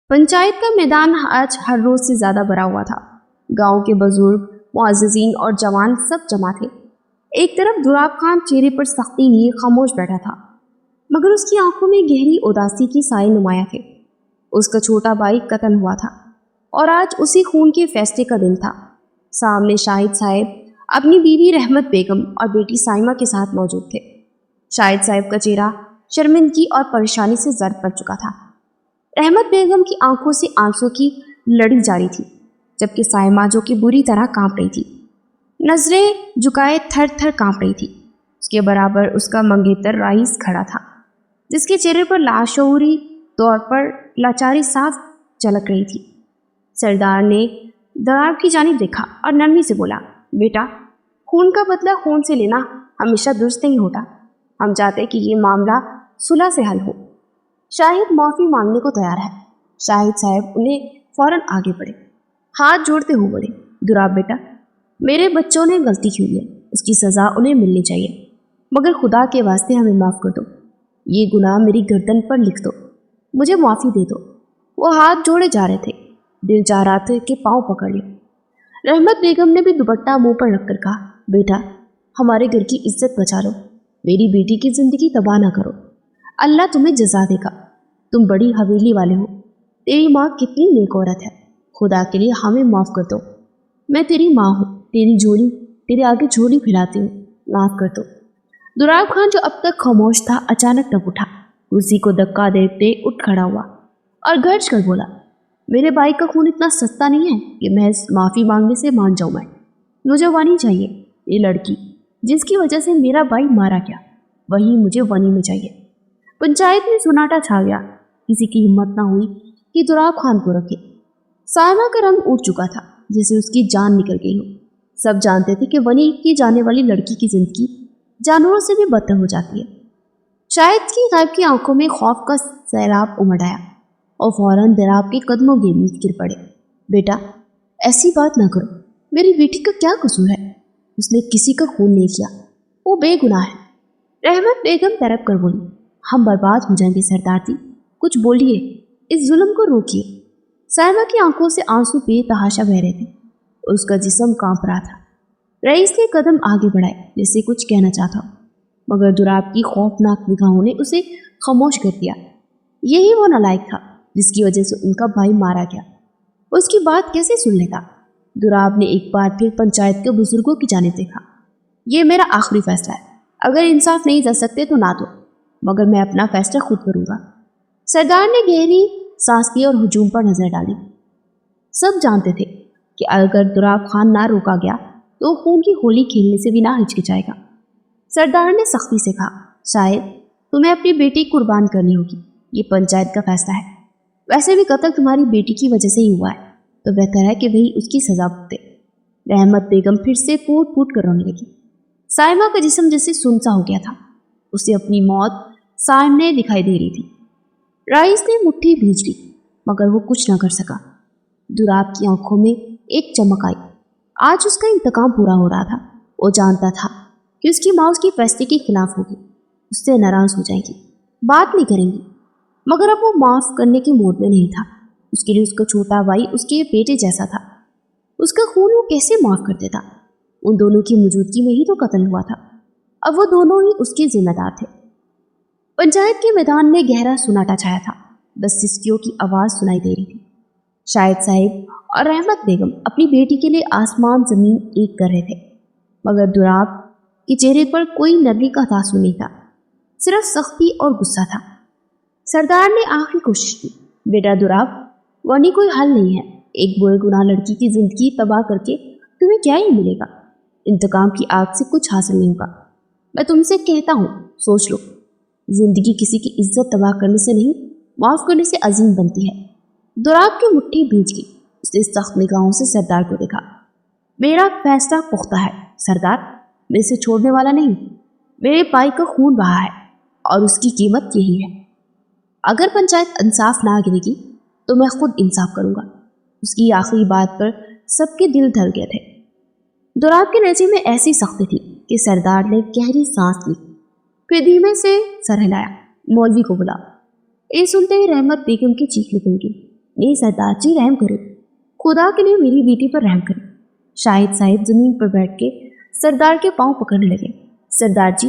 पंचायत का मैदान आज हर रोज से ज्यादा भरा हुआ था। गांव के बुजुर्ग, मुअज्जिजीन और जवान सब जमा थे। एक तरफ दुराब खान चेहरे पर सख्ती लिए खामोश बैठा था, मगर उसकी आंखों में गहरी उदासी की साए नुमाया थे। उसका छोटा भाई कत्ल हुआ था और आज उसी खून के फैसले का दिन था। सामने शाहिद साहब अपनी बीवी रहमत बेगम और बेटी साइमा के साथ मौजूद थे। शाहिद साहब का चेहरा शर्मिंदगी और परेशानी से जर्द पड़ चुका था। रहमत बेगम की आंखों से आंसू की लड़ी जारी थी, जबकि साइमा जो कि बुरी तरह कांप रही थी, नजरें झुकाए थर थर कांप रही थी। उसके बराबर उसका मंगेतर राइस खड़ा था, जिसके चेहरे पर लाशऊरी तौर पर लाचारी साफ झलक रही थी। सरदार ने दराब की जानिब देखा और नरमी से बोला, बेटा, खून का बदला खून से लेना हमेशा दुरुस्त नहीं होता। हम चाहते कि ये मामला सुलह से हल हो। शाहिद माफ़ी मांगने को तैयार है। शाहिद साहब उन्हें फौरन आगे बढ़े, हाथ जोड़ते हुए बोले, दुराब बेटा, मेरे बच्चों ने गलती की है, उसकी सज़ा उन्हें मिलनी चाहिए, मगर खुदा के वास्ते हमें माफ़ कर दो। ये गुनाह मेरी गर्दन पर लिख दो, मुझे माफ़ी दे दो। वो हाथ जोड़े जा रहे थे, दिल चाह रहा था कि पाँव पकड़ ले। रहमत बेगम ने भी दुपट्टा मुंह पर रखकर कहा, बेटा, हमारे घर की इज्जत बचा लो, मेरी बेटी की ज़िंदगी तबाह ना करो। अल्लाह तुम्हें जजा देगा। तुम बड़ी हवेली वाले हो, तेरी माँ कितनी नेक औरत है, खुदा के लिए हमें माफ़ कर दो। मैं तेरी माँ हूँ, तेरे आगे झोली फैलाती हूँ, माफ़ कर दो। दुराब खान जो अब तक खामोश था अचानक तब उठा, कुर्सी को धक्का देते उठ खड़ा हुआ और गर्ज कर बोला, मेरे भाई का खून इतना सस्ता नहीं है कि महज माफ़ी मांगने से मान जाऊँ मैं। मुझे वानी चाहिए, ये लड़की जिसकी वजह से मेरा भाई मारा गया, वही मुझे वानी में चाहिए। पंचायत में सन्नाटा छा गया। किसी की हिम्मत ना हुई कि दुराब खान को रखे। साइमा का रंग उठ चुका था, जैसे उसकी जान निकल गई हो। सब जानते थे कि वनी की जाने वाली लड़की की जिंदगी जानवरों से भी बदतर हो जाती है। शायद की गायब की आंखों में खौफ का सैलाब उमड़ आया और फौरन दराब के कदमों के नीचे गिर पड़े। बेटा, ऐसी बात ना करो, मेरी बेटी का क्या कसूर है? उसने किसी का खून नहीं किया, वो बेगुनाह है। रहमत बेगम तड़प कर बोली, हम बर्बाद हो जाएंगे सरदार जी, कुछ बोलिए, इस जुल्म को रोकिए। साइमा की आंखों से आंसू बेतहाशा बह रहे थे, उसका जिस्म कांप रहा था। रईस ने कदम आगे बढ़ाए जैसे कुछ कहना चाहता हो, मगर दुराब की खौफनाक निगाहों ने उसे खामोश कर दिया। यही वो नालायक था जिसकी वजह से उनका भाई मारा गया। उसकी बात कैसे सुन लेता? दुराब ने एक बार फिर पंचायत के बुजुर्गों की जानिब देखा। ये मेरा आखिरी फैसला है, अगर इंसाफ नहीं कर सकते तो ना दो, मगर मैं अपना फैसला खुद करूंगा। सरदार ने गहरी सांस ली और हुजूम पर नजर डाली। सब जानते थे कि अगर दुराब खान ना रोका गया तो खून की होली खेलने से भी ना हिचकिचाएगा। सरदार ने सख्ती से कहा, शायद तुम्हें अपनी बेटी कुर्बान करनी होगी, ये पंचायत का फैसला है। वैसे भी कत्ल तुम्हारी बेटी की वजह से ही हुआ है, तो बेहतर है कि वही उसकी सजा भुगते। रहमत बेगम फिर से फूट फूट कर रोने लगी। साइमा का जिस्म जैसे सुनसा हो गया था, उसे अपनी मौत सामने दिखाई दे रही थी। राइस ने मुट्ठी भींच ली, मगर वो कुछ न कर सका। दुराब की आंखों में एक चमक आई। आज उसका इंतकाम पूरा हो रहा था। वो जानता था कि उसकी माँ उसकी फैसले के खिलाफ होगी, उससे नाराज हो जाएगी, बात नहीं करेंगी, मगर अब वो माफ करने के मूड में नहीं था। उसके लिए उसका छोटा भाई उसके बेटे जैसा था। उसका खून वो कैसे माफ कर देता? उन दोनों की मौजूदगी में ही तो कत्ल हुआ था। अब वो दोनों ही उसके जिम्मेदार थे। पंचायत के मैदान में गहरा सन्नाटा छाया था, बस सिसकियों की आवाज़ सुनाई दे रही थी। शाहिद साहब और रहमत बेगम अपनी बेटी के लिए आसमान ज़मीन एक कर रहे थे, मगर दुराब के चेहरे पर कोई नरमी का तासुर नहीं था, सिर्फ सख्ती और गुस्सा था। सरदार ने आखिरी कोशिश की, बेटा दुराब, वनी कोई हल नहीं है। एक बेगुनाह लड़की की ज़िंदगी तबाह करके तुम्हें क्या ही मिलेगा? इंतकाम की आग से कुछ हासिल नहीं होगा। मैं तुमसे कहता हूँ, सोच लो, जिंदगी किसी की इज्जत तबाह करने से नहीं, माफ करने से अजीम बनती है। दुराब की मुट्ठी भींच गई। उसने सख्त निगाहों से सरदार को देखा। मेरा फैसला पुख्ता है सरदार, मैं इसे छोड़ने वाला नहीं। मेरे भाई का खून बहा है और उसकी कीमत यही है। अगर पंचायत इंसाफ ना गिरेगी तो मैं खुद इंसाफ करूंगा। उसकी आखिरी बात पर सबके दिल धड़ गए थे। दुराब के लहजे में ऐसी सख्ती थी कि सरदार ने गहरी सांस ली, फिर धीमे से सर हिलाया। मौलवी को बुला। ये सुनते ही रहमत बेगम की चीख निकल गई। نہیں सरदार जी रहम करें, खुदा के लिए मेरी बेटी पर रहम करें। शाहिद साहिब जमीन पर बैठ के सरदार के पांव पकड़ने लगे। सरदार जी,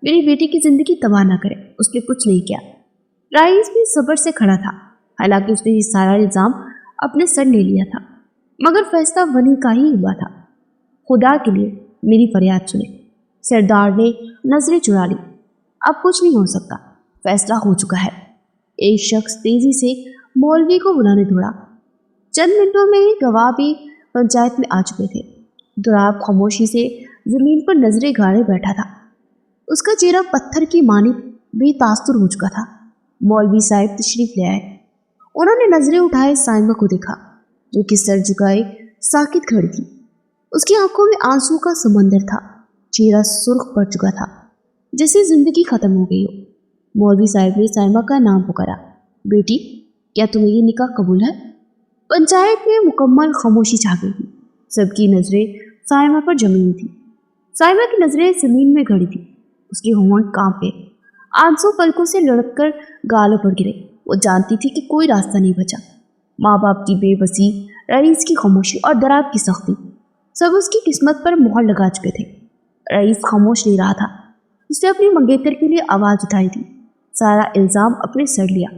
मेरी बेटी की जिंदगी तबाह ना करें, उसने कुछ नहीं किया। राइस भी सब्र से खड़ा था, हालांकि उसने ये सारा इल्जाम अपने सर ले लिया था, मगर फैसला वनी का ही हुआ था। खुदा के लिए मेरी फरियाद सुने। सरदार ने नजरें चुरा ली। अब कुछ नहीं हो सकता, फैसला हो चुका है। एक शख्स तेजी से मौलवी को बुलाने दौड़ा। चंद मिनटों में ही गवाह भी पंचायत में आ चुके थे। दुराब खामोशी से जमीन पर नजरें गाड़े बैठा था। उसका चेहरा पत्थर की मानित बेतासुर हो चुका था। मौलवी साहब तशरीफ ले आए। उन्होंने नजरें उठाए साइमा को देखा, जो कि सर झुकाए साकित खड़ी थी। उसकी आंखों में आंसू का समंदर था। चेहरा सुर्ख पड़ चुका था, जैसे जिंदगी खत्म हो गई हो। मौलवी साहब ने साइमा का नाम पुकारा। बेटी, क्या तुम्हें ये निकाह कबूल है? पंचायत में मुकम्मल खामोशी छा गई थी। सबकी नजरें साइमा पर जमी हुई थी। साइमा की नजरें जमीन में खड़ी थी। उसके होंठ कांप गए। आंसू पलकों से लुढ़ककर गालों पर गिरे। वो जानती थी कि कोई रास्ता नहीं बचा। माँ बाप की बेबसी, रईस की खामोशी और दराब की सख्ती, सब उसकी किस्मत पर मोहर लगा चुके थे। रईस खामोश नहीं रहा था। उसने अपनी मंगेतर के लिए आवाज उठाई थी, सारा इल्जाम अपने सर लिया।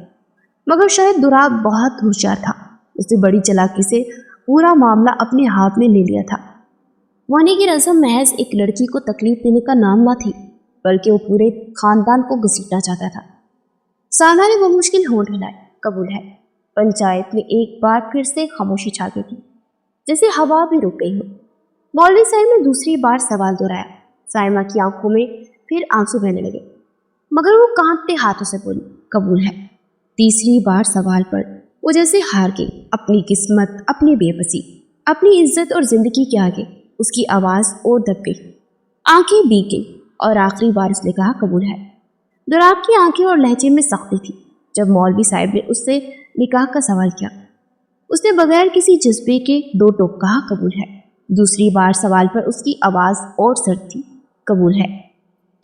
मगर शायद दुराब बहुत होशियार था। उसने बड़ी चालाकी से पूरा मामला अपने हाथ में ले लिया था। वानी की रस्म महज एक लड़की को तकलीफ देने का नाम ना थी, बल्कि वो पूरे खानदान को घसीटना चाहता था। साना ने वो मुश्किल होठ हिलाए। कबूल है। पंचायत में एक बार फिर से खामोशी छा गई थी, जैसे हवा भी रुक गई हो। मौलवी साहब ने दूसरी बार सवाल दोहराया। साइमा की आंखों में फिर आंसू बहने लगे, मगर वो कांपते हाथों से बोली, कबूल है। तीसरी बार सवाल पर वो जैसे हार गई। अपनी किस्मत, अपनी बेबसी, अपनी इज्जत और जिंदगी के आगे उसकी आवाज और दब गई, आंखें भीग गई और आखिरी बार उसने कहा, कबूल है। दुराब की आंखें और लहजे में सख्ती थी। जब मौलवी साहब ने उससे निकाह का सवाल किया, उसने बगैर किसी जज्बे के दो टोक कहा, कबूल है। दूसरी बार सवाल पर उसकी आवाज और सर्द थी, कबूल है।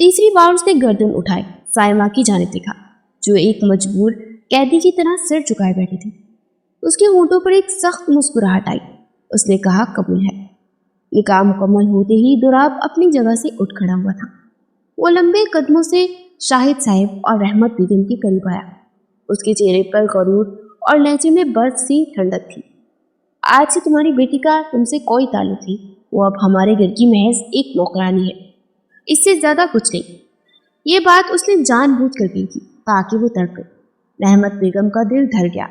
तीसरी बार उसने गर्दन उठाई, साइमा की जानिब देखा, जो एक मजबूर कैदी की तरह सिर झुकाए बैठी थी। उसके होंठों पर एक सख्त मुस्कुराहट आई। उसने कहा, कबूल है। निकाह मुकम्मल होते ही दुराब अपनी जगह से उठ खड़ा हुआ था। वो लंबे कदमों से शाहिद साहब और रहमत बेगम के करीब आया। उसके चेहरे पर गरूर और लहजे में बर्फ सी ठंडक थी। आज से तुम्हारी बेटी का तुमसे कोई ताल्लुक नहीं। वो अब हमारे घर की महज एक नौकरानी है, इससे ज्यादा कुछ नहीं। ये बात उसने जानबूझ कर की थी ताकि वो तड़प गई। रहमत बेगम का दिल धर गया।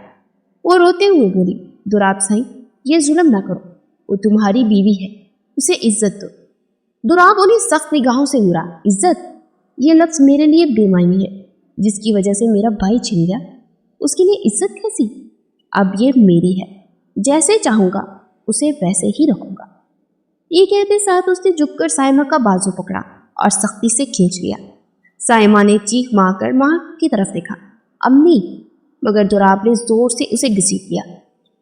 वो रोते हुए बोली, दुराब साईं, ये जुल्म ना करो, वो तुम्हारी बीवी है, उसे इज्जत दो। दुराब उन्हें सख्त निगाहों से घूरा। इज्जत? ये लफ्ज मेरे लिए बेमानी है। जिसकी वजह से मेरा भाई छिन गया, उसके लिए इज्जत कैसी? अब ये मेरी है, जैसे चाहूंगा उसे वैसे ही रखूंगा। ये कहते साथ उसने झुककर साइमा का बाजू पकड़ा और सख्ती से खींच लिया। साइमा ने चीख मारकर मां की तरफ देखा, अम्मी, मगर दुराब ने जोर से उसे घसीट लिया।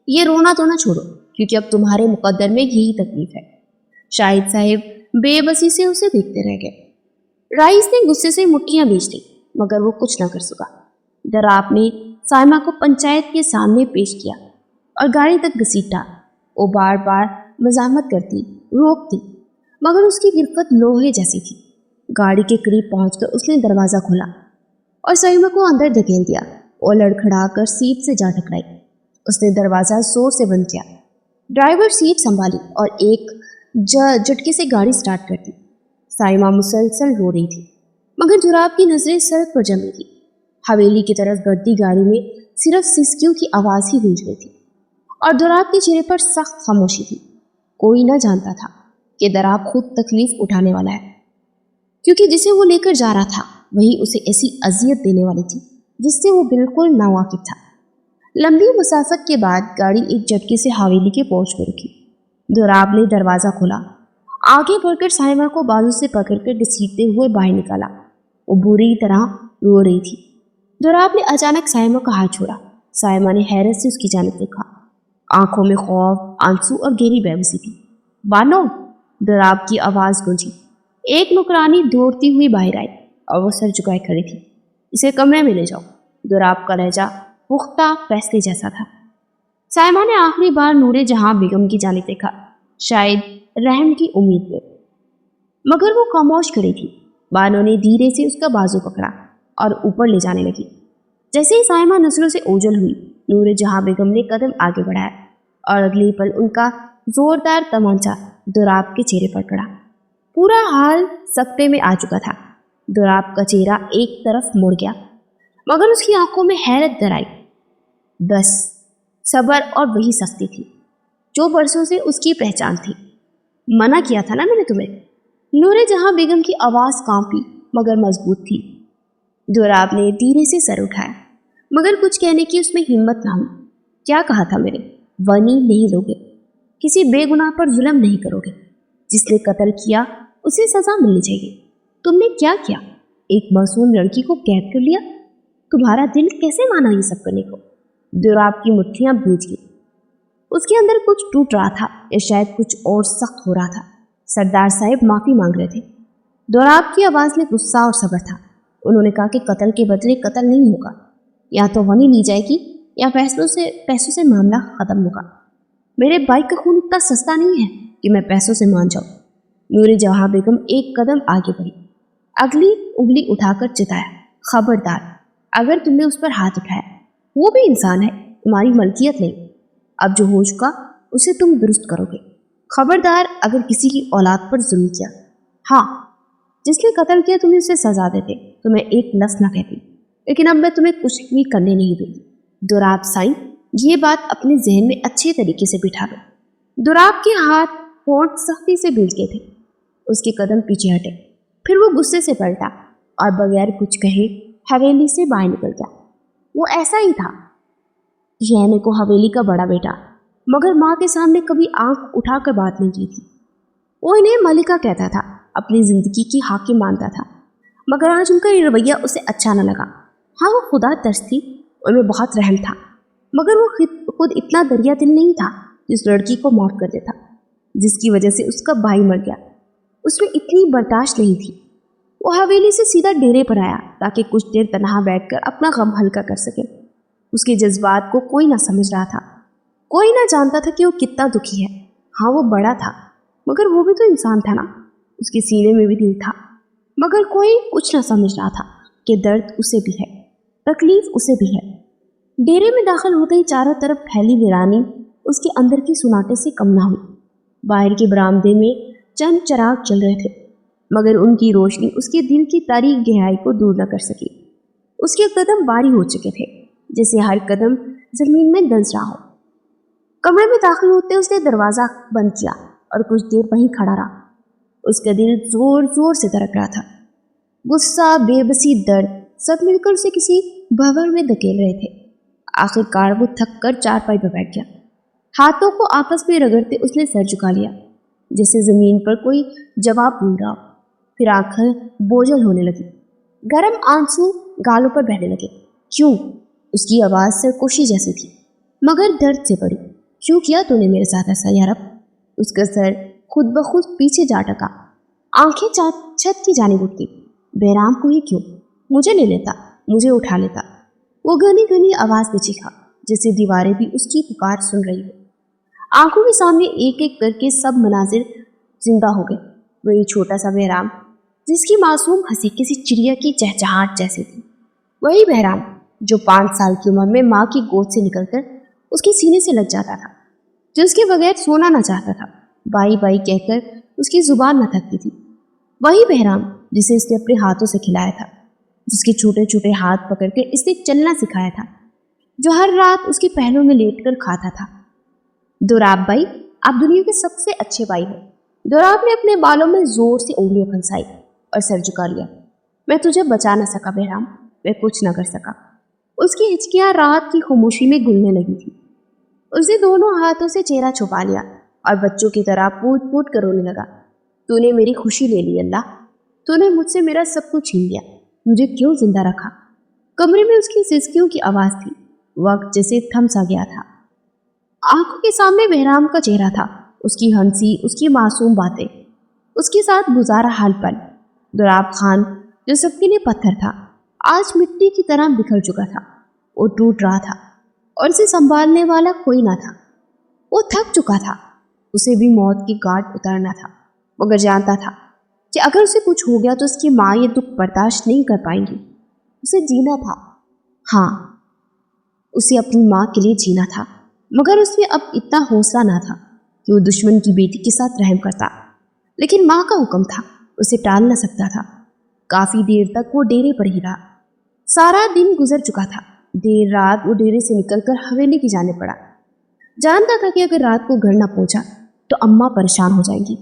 ये रोना धोना छोड़ो, क्योंकि अब तुम्हारे मुकद्दर में यही तकलीफ है। शाहिद साहब बेबसी से उसे देखते रह गए। राइस ने गुस्से से मुट्ठियां बीच दी, मगर वो कुछ ना कर सका। दुराब ने साइमा को पंचायत के सामने पेश किया और गाड़ी तक घसीटा। वो बार बार मजामत करती, रोकती, मगर उसकी गिरफ्त लोहे जैसी थी। गाड़ी के करीब पहुंचकर उसने दरवाज़ा खोला और साइमा को अंदर धकेल दिया। वो लड़खड़ाकर सीट से जा टकराई। उसने दरवाज़ा जोर से बंद किया। ड्राइवर सीट संभाली और एक झटके से गाड़ी स्टार्ट कर दी। साइमा मुसलसल रो रही थी, मगर दुराब की नजरें सड़क पर जमी थी। हवेली की तरफ बढ़ती गाड़ी में सिर्फ सिसकियों की आवाज़ ही गूंज रही थी और दुराब के चेहरे पर सख्त खामोशी थी। कोई न जानता था कि दुराब खुद तकलीफ उठाने वाला है, क्योंकि जिसे वो लेकर जा रहा था वही उसे ऐसी अजियत देने वाली थी जिससे वो बिल्कुल नावाकिफ था। लंबी मुसाफत के बाद गाड़ी एक झटके से हवेली के पोर्च पर रुकी। दुराब ने दरवाज़ा खोला, आगे बढ़कर साइमा को बाजू से पकड़कर घसीटते हुए बाहर निकाला। वो बुरी तरह रो रही थी। दुराब ने अचानक साइमा का हाथ छोड़ा। साइमा ने हैरत से उसकी जानिब देखा। आंखों में खौफ, आंसू और गहरी बेबसी थी। बानो, दुराब की आवाज़ गूंजी। एक नौकरानी दौड़ती हुई बाहर आई और वो सर झुकाए खड़ी थी। इसे कमरे में ले जाओ। दुराब का लहजा पुख्ता फैसले जैसा था। साइमा ने आखिरी बार नूरे जहां बेगम की जानिब देखा, शायद रहम की उम्मीद में, मगर वो खामोश खड़ी थी। बानो ने धीरे से उसका बाजू पकड़ा और ऊपर ले जाने लगी। जैसे ही साइमा नजरों से ओझल हुई, नूरे जहां बेगम ने कदम आगे बढ़ाया और अगले पल उनका जोरदार तमंचा दुराब के चेहरे पर पड़ा। पूरा हाल सकते में आ चुका था। दुराब का चेहरा एक तरफ मुड़ गया, मगर उसकी आंखों में हैरत दर आई। बस सब्र और वही सख्ती थी जो बरसों से उसकी पहचान थी। मना किया था ना मैंने तुम्हें। नूरे जहां बेगम की आवाज कांपी मगर मजबूत थी। दुराब ने धीरे से सर उठाया, मगर कुछ कहने की उसमें हिम्मत ना हुई। क्या कहा था मैंने? वनी नहीं लोगे, किसी बेगुनाह पर जुल्म नहीं करोगे, जिसने कत्ल किया उसे सजा मिलनी चाहिए। तुमने क्या किया? एक मासूम लड़की को कैद कर लिया। तुम्हारा दिल कैसे माना ये सब करने को? दुराब की मुट्ठियां भीज गई। उसके अंदर कुछ टूट रहा था या शायद कुछ और सख्त हो रहा था। सरदार साहब माफी मांग रहे थे। दुराब की आवाज में गुस्सा और सब्र था। उन्होंने कहा कि कत्ल के बदले कत्ल नहीं होगा, या तो वनी ली जाएगी या पैसों से मामला खत्म होगा। मेरे भाई का खून इतना सस्ता नहीं है कि मैं पैसों से मान जाऊं। नूरे जहां बेगम एक कदम आगे बढ़ी, अगली उंगली उठाकर चिताया, खबरदार, अगर तुमने उस पर हाथ उठाया, वो भी इंसान है, तुम्हारी मलकियत नहीं। अब जो हो चुका उसे तुम दुरुस्त करोगे। खबरदार अगर किसी की औलाद पर जुल्म किया। हाँ, जिसने कत्ल किया तुम्हें उसे सजा देते तो मैं एक लफ्ज न कहती, लेकिन अब मैं तुम्हें कुछ भी करने नहीं दूंगी। दुराब साईं, ये बात अपने जहन में अच्छे तरीके से बिठा लो। दुराब के हाथ होंठ सख्ती से भीज गए थे। उसके कदम पीछे हटे, फिर वो गुस्से से पलटा और बगैर कुछ कहे हवेली से बाहर निकल गया। वो ऐसा ही था, रहने को हवेली का बड़ा बेटा, मगर माँ के सामने कभी आंख उठाकर बात नहीं की थी। वो इन्हें मलिका कहता था, अपनी जिंदगी की हाकिम मानता था, मगर आज उनका ये रवैया उसे अच्छा न लगा। हाँ, वो खुदा तरस थी, उनमें बहुत रहम था, मगर वो खुद इतना दरिया दिल नहीं था जिस लड़की को माफ कर देता, जिसकी वजह से उसका भाई मर गया। उसमें इतनी बर्दाश्त नहीं थी। वो हवेली से सीधा डेरे पर आया ताकि कुछ देर तनहा बैठकर अपना गम हल्का कर सके। उसके जज्बात को कोई ना समझ रहा था, कोई ना जानता था कि वो कितना दुखी है। हाँ, वो बड़ा था, मगर वो भी तो इंसान था ना। उसके सीने में भी दिल था, मगर कोई कुछ ना समझ रहा था कि दर्द उसे भी है, तकलीफ उसे भी है। डेरे में दाखिल होते ही चारों तरफ फैली वीरानी उसके अंदर की सुनाटे से कम ना हुई। बाहर के बरामदे में चंद चिराग चल रहे थे, मगर उनकी रोशनी उसके दिल की तारीक गहराई को दूर न कर सकी। उसके कदम भारी हो चुके थे, जैसे हर कदम जमीन में दस रहा हो। कमरे में दाखिल होते उसने दरवाजा बंद किया और कुछ देर वहीं खड़ा रहा। उसका दिल जोर जोर से धड़क रहा था। गुस्सा, बेबसी, दर्द सब मिलकर उसे किसी भंवर में धकेल रहे थे। आखिरकार वो थक कर चारपाई पर बैठ गया। हाथों को आपस में रगड़ते उसने सर झुका लिया, जैसे जमीन पर कोई जवाब ढूंढ रहा हो। फिर आंखें बोझल होने लगी, गर्म आंसू गालों पर बहने लगे। क्यों? उसकी आवाज सरकोशी जैसी थी, मगर दर्द से भरी। क्यों किया तूने मेरे साथ ऐसा यारब? उसका सर खुद ब खुद पीछे जा टका, आंखें छत की जानिब उठती। बहराम को ही क्यों? मुझे ले लेता, मुझे उठा लेता। वो घनी घनी आवाज में चीखा, जैसे दीवारें भी उसकी पुकार सुन रही हो। आंखों के सामने एक एक करके सब मनाजिर जिंदा हो गए। वही छोटा सा बहराम जिसकी मासूम हंसी किसी चिड़िया की चहचहाट जैसी थी। वही बहराम जो 5 साल की उम्र में माँ की गोद से निकलकर उसके सीने से लग जाता था, जो उसके बगैर सोना न चाहता था, बाई बाई कहकर उसकी जुबान न थकती थी। वही बहराम जिसे इसने अपने हाथों से खिलाया था, जिसके छोटे छोटे हाथ पकड़कर इसने चलना सिखाया था, जो हर रात उसके पहलों में लेटकर खाता था। दुराब भाई, आप दुनिया के सबसे अच्छे भाई हो। दुराब ने अपने बालों में जोर से उंगलियां फंसाई और सर झुका लिया। मैं तुझे बचा न सका बहराम, मैं कुछ न कर सका। उसकी हिचकियां रात की खामोशी में घुलने लगी थी। उसने दोनों हाथों से चेहरा छुपा लिया और बच्चों की तरह पूट पूट कर रोने लगा। तूने मेरी खुशी ले ली अल्लाह, तूने मुझसे मेरा सब कुछ छीन लिया, मुझे क्यों जिंदा रखा? कमरे में उसकी सिसकियों की आवाज थी। वक्त जैसे थम सा गया था। आंखों के सामने बहराम का चेहरा था, उसकी हंसी, उसकी मासूम बातें, उसके साथ गुजारा हाल पल। दुराब खान जो सबके लिए पत्थर था, आज मिट्टी की तरह बिखर चुका था। वो टूट रहा था, और उसे संभालने वाला कोई ना था। वो थक चुका था, उसे भी मौत की घाट उतरना था, मगर जानता था कि अगर उसे कुछ हो गया तो उसकी माँ ये दुख बर्दाश्त नहीं कर पाएंगी। उसे जीना था, हाँ, उसे अपनी माँ के लिए जीना था, मगर उसमें अब इतना हौसला ना था कि वो दुश्मन की बेटी के साथ रहम करता। लेकिन माँ का हुक्म था, उसे टाल न सकता था। काफी देर तक वो डेरे पर ही रहा। सारा दिन गुजर चुका था। देर रात वो डेरे से निकलकर हवेली की जाने पड़ा। जानता था कि अगर रात को घर न पहुंचा तो अम्मा परेशान हो जाएंगी,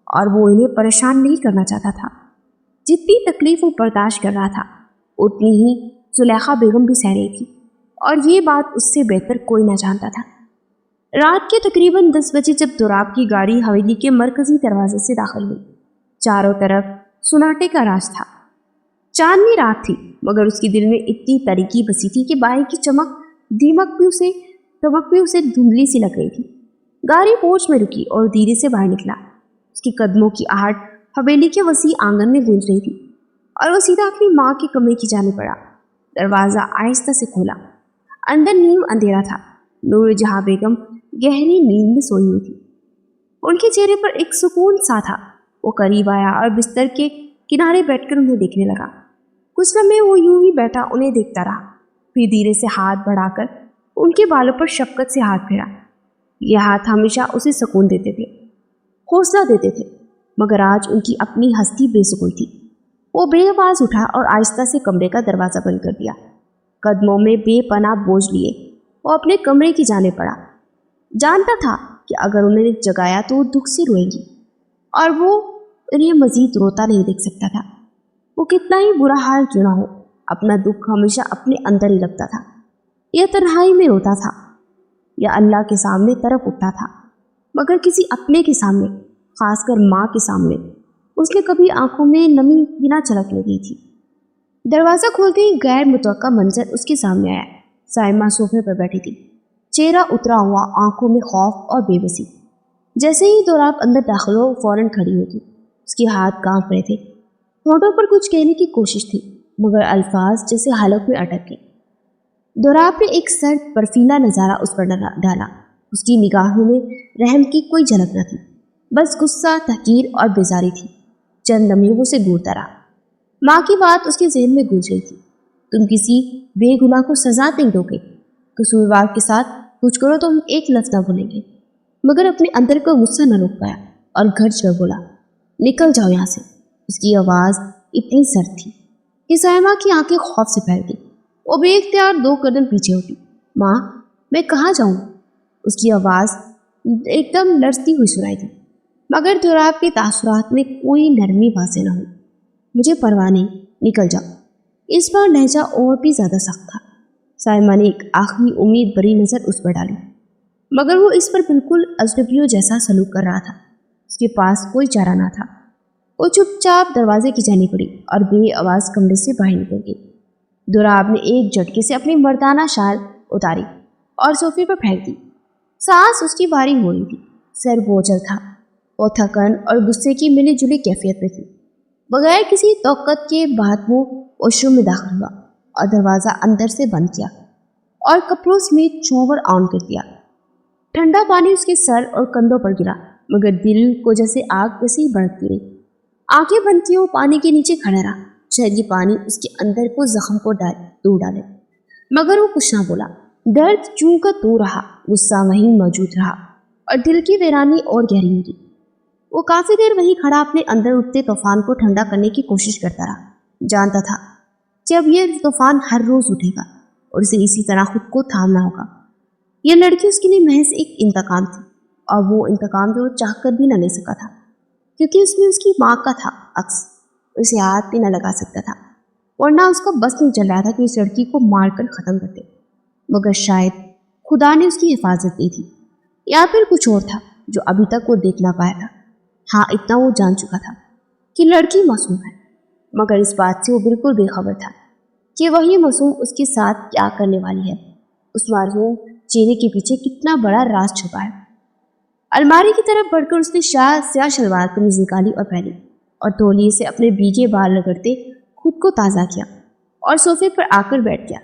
और वो इन्हें परेशान नहीं करना चाहता था। जितनी तकलीफ वो बर्दाश्त कर रहा था उतनी ही जुलेखा बेगम भी सह रही थी, और ये बात उससे बेहतर कोई ना जानता था। रात के तकरीबन 10 बजे जब दुराब की गाड़ी हवेली के मरकजी दरवाजे से दाखिल हुई, चारों तरफ सुनाटे का राज था। चांदनी रात थी, मगर उसके दिल में इतनी तरीकी बसी थी कि बाहर की दीमक भी उसे धुंधली सी लग रही थी। गाड़ी पोर्च में रुकी और धीरे से बाहर निकला। उसके कदमों की आहट हवेली के वसी आंगन में गूंज रही थी, और वो सीधा अपनी माँ के कमरे की जाने पड़ा। दरवाज़ा आहिस्ता से खोला। अंदर नीम अंधेरा था। नूर जहाँ बेगम गहरी नींद में सोई हुई थी। उनके चेहरे पर एक सुकून सा था। वो करीब आया और बिस्तर के किनारे बैठकर उन्हें देखने लगा। कुछ लम्हे वो यूं ही बैठा उन्हें देखता रहा, फिर धीरे से हाथ बढ़ाकर उनके बालों पर शफकत से हाथ फेरा। ये हाथ हमेशा उसे सुकून देते थे, हौसला देते थे, मगर आज उनकी अपनी हस्ती बेसुकून थी। वो बेआवाज उठा और आहिस्ता से कमरे का दरवाज़ा बंद कर दिया। कदमों में बेपनाह बोझ लिए वो अपने कमरे की जाने पड़ा। जानता था कि अगर उन्हें जगाया तो वो दुख से रोएंगी, और वो उन्हें मजीद रोता नहीं देख सकता था। वो कितना ही बुरा हाल क्यों ना हो, अपना दुख हमेशा अपने अंदर ही लगता था। यह तन्हाई में रोता था या अल्लाह के सामने तरफ उठता था, मगर किसी अपने के सामने, खासकर माँ के सामने, उसने कभी आंखों में नमी भी ना झलकने दी थी। दरवाज़ा खोलते ही गैर मुतवक्का मंजर उसके सामने आया। साइमा सोफे पर बैठी थी, चेहरा उतरा हुआ, आंखों में खौफ और बेबसी। जैसे ही दोराब अंदर दाखिल हो फौरन खड़ी होगी। उसके हाथ कांप रहे थे, होठों पर कुछ कहने की कोशिश थी, मगर अल्फाज जैसे हलक में अटक गए। दोराब ने एक सर्द बर्फीला नज़ारा उस पर डाला। उसकी निगाहों में रहम की कोई झलक न थी, बस गुस्सा, तहकीर और बेजारी थी। चंद लम्हे वो उसे घूरता रहा। माँ की बात उसके जहन में गूंज रही थी, तुम किसी बेगुनाह को सजा नहीं दोगे, कसूरवार के साथ कुछ करो तो हम एक लफ्ज़ ना बोलेंगे। मगर अपने अंदर का गुस्सा न रोक पाया और घर चढ़ बोला, निकल जाओ यहाँ से। उसकी आवाज़ इतनी सर्द थी कि साइमा की आंखें खौफ से फैल गई। वो बेख्तियार 2 कदम पीछे उठी। माँ, मैं कहाँ जाऊँ? उसकी आवाज़ एकदम लड़ती हुई सुनाई दी, मगर दोराब के तासुरात में कोई नरमी वाज़ेह न हुई। मुझे परवाह नहीं, निकल जाओ। इस बार लहजा और भी ज़्यादा सख्त था। साइमा ने एक आखिरी उम्मीद भरी नज़र उस पर डाली, मगर वो इस पर बिल्कुल अजनबियों जैसा सलूक कर रहा था। उसके पास कोई चारा ना था। वो चुपचाप दरवाजे की जानी पड़ी और बेआवाज़ कमरे से बाहर निकल गई। दोराब ने एक झटके से अपनी मर्दाना शाल उतारी और सोफे पर फेंक दी। सांस उसकी भारी हो रही थी, सर बोझल था। वो थकन और गुस्से की मिली जुली कैफियत में थी। बगैर किसी तौक़त के बाद वो वॉशरूम में दाखिल हुआ और दरवाज़ा अंदर से बंद किया और कपड़ों समेत शॉवर ऑन कर दिया। ठंडा पानी उसके सर और कंधों पर गिरा, मगर दिल को जैसे आग वैसे ही भड़कती रही। आंखें बंद किए वो पानी के नीचे खड़ा रहा, शायद ये पानी उसके अंदर को जख्म को दूर डाले, मगर वो कुछ ना बोला। दर्द चूं का तू रहा, गुस्सा वहीं मौजूद रहा और दिल की वीरानी और गहरी हुई। वो काफ़ी देर वहीं खड़ा अपने अंदर उठते तूफान को ठंडा करने की कोशिश करता रहा। जानता था कि अब यह तूफान हर रोज़ उठेगा और उसे इसी तरह खुद को थामना होगा। यह लड़की उसके लिए महज एक इंतकाम थी, और वो इंतकाम जो चाह कर भी न ले सका था, क्योंकि उसमें उसकी माँ का था अक्स। उसे हाथ भी न लगा सकता था, वरना उसका बस नहीं चल रहा था कि उस लड़की को मारकर ख़त्म कर दे। मगर शायद खुदा ने उसकी हिफाजत की थी, या फिर कुछ और था जो अभी तक वो देख ना पाया था। हाँ, इतना वो जान चुका था कि लड़की मासूम है, मगर इस बात से वो बिल्कुल बेखबर था कि वही मासूम उसके साथ क्या करने वाली है। उस मासूम चेहरे के पीछे कितना बड़ा राज छुपा है। अलमारी की तरफ बढ़कर उसने स्याह शलवार कमीज निकाली और पहनी, और तौलिए से अपने भीगे बाल रगड़ते खुद को ताज़ा किया और सोफे पर आकर बैठ गया।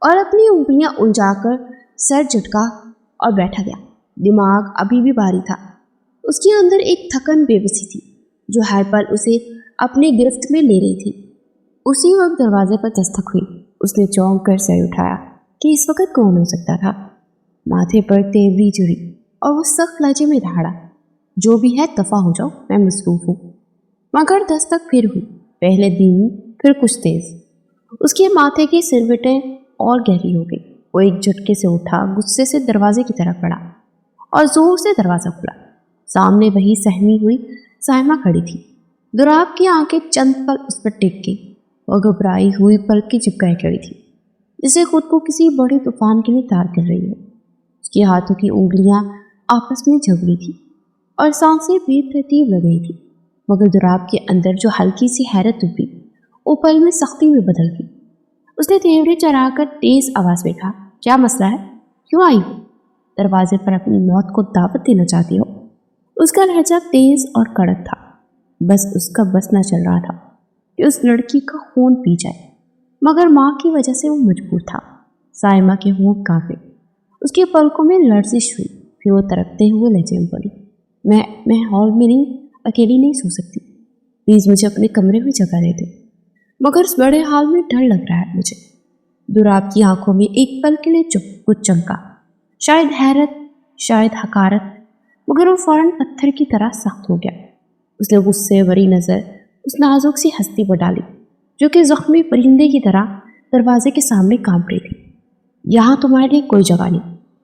और अपनी उंगलियां उलझाकर सर झटका और बैठा गया। दिमाग अभी भी भारी था। उसके अंदर एक थकन बेबसी थी जो हर पल उसे अपनी गिरफ्त में ले रही थी। उसी वक्त दरवाजे पर दस्तक हुई। उसने चौंक कर सर उठाया कि इस वक्त कौन हो सकता था। माथे पर तेवरी चढ़ी और वो सख्त लहजे में दहाड़ा, जो भी है दफा हो जाओ, मैं मसरूफ हूँ। मगर दस्तक फिर हुई, पहले धीमी फिर कुछ तेज। उसके माथे की सिरवटें और गहरी हो गई। वो एक झटके से उठा, गुस्से से दरवाजे की तरफ बढ़ा और जोर से दरवाजा खुला। सामने वही सहमी हुई साइमा खड़ी थी। दुराब की आंखें चंद पल उस पर टिक गई। वह घबराई हुई पलक की चिपकाई खड़ी थी, जैसे खुद को किसी बड़े तूफान के लिए तैयार कर रही हो। उसके हाथों की उंगलियां आपस में झगड़ी थी और सांसें बेतरतीब लग रही थी। मगर दुराब के अंदर जो हल्की सी हैरत उठी, वो पल में सख्ती में बदल गई। उसने तेवरे चढ़ाकर तेज आवाज में कहा, क्या मसला है, क्यों आई हो? दरवाजे पर अपनी मौत को दावत देना चाहती हो? उसका लहजा तेज और कड़क था। बस उसका बस न चल रहा था कि उस लड़की का खून पी जाए, मगर माँ की वजह से वो मजबूर था। साइमा के होंठ कांपे, उसके पलकों में लर्जिश हुई। फिर वो तरकते हुए लहजे में बोली, मैं हॉल में नहीं, अकेली नहीं सो सकती, प्लीज मुझे अपने कमरे में जगह दे दे। मगर इस बड़े हाल में डर लग रहा है मुझे। दुराब की आंखों में एक पल के लिए कुछ चमका, शायद हैरत, शायद हकारत, मगर वो फौरन पत्थर की तरह सख्त हो गया। उसने गुस्से भरी नजर उस नाजुक सी हस्ती पर डाली जो कि जख्मी परिंदे की तरह दरवाजे के सामने कांप रही थी। यहाँ तुम्हारे लिए कोई जगह नहीं।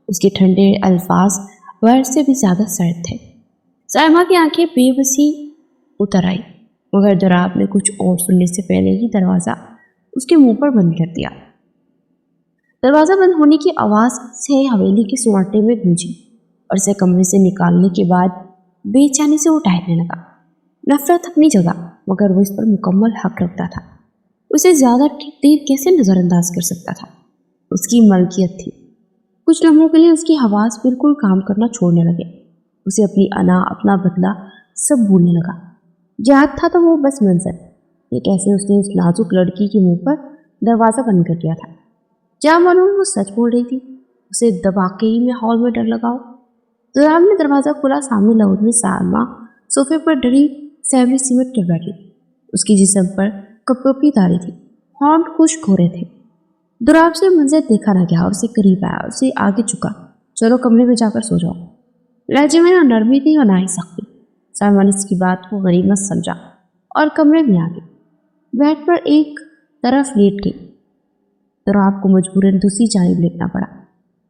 उसके ठंडे अल्फाज वर्ड से भी ज्यादा सर्द थे। साइमा की आंखें बेबसी उतर आई, मगर दुराब ने कुछ और सुनने से पहले ही दरवाजा उसके मुंह पर बंद कर दिया। दरवाजा बंद होने की आवाज से हवेली के सुनाटे में गूंजी और इसे कमरे से निकालने के बाद बेचैनी से वो टहलने लगा। नफरत अपनी जगह, मगर वो इस पर मुकम्मल हक रखता था। उसे ज्यादा देर कैसे नजरअंदाज कर सकता था? उसकी मलकियत थी। कुछ लम्हों के लिए उसकी हवास बिल्कुल काम करना छोड़ने लगे। उसे अपनी अना, अपना बदला सब भूलने लगा। याद था तो वो बस मंजर, ये कैसे उसने उस नाजुक लड़की के मुंह पर दरवाजा बंद कर दिया था। क्या मालूम वो सच बोल रही थी, उसे दबा के ही मैं हॉल में डर लगाओ। दुराब ने दरवाजा खोला। सामने लौट में सालमा सोफे पर डरी सैवरी सिमट कर बैठी। उसकी जिस्म पर कपकपी तारी थी, होंठ खुश्क हो रहे थे। दुराब से मंजर देखा न गया और उसे करीब आया, उसे आगे झुका। चलो कमरे में जाकर सो जाओ। लहजे में ना नरमी थी और ना ही सख्ती। सालमा ने इसकी बात को गनीमत समझा और कमरे में आ गई। बेड पर एक तरफ लेट गई। दुराब को मजबूरन दूसरी जानिब लेटना पड़ा।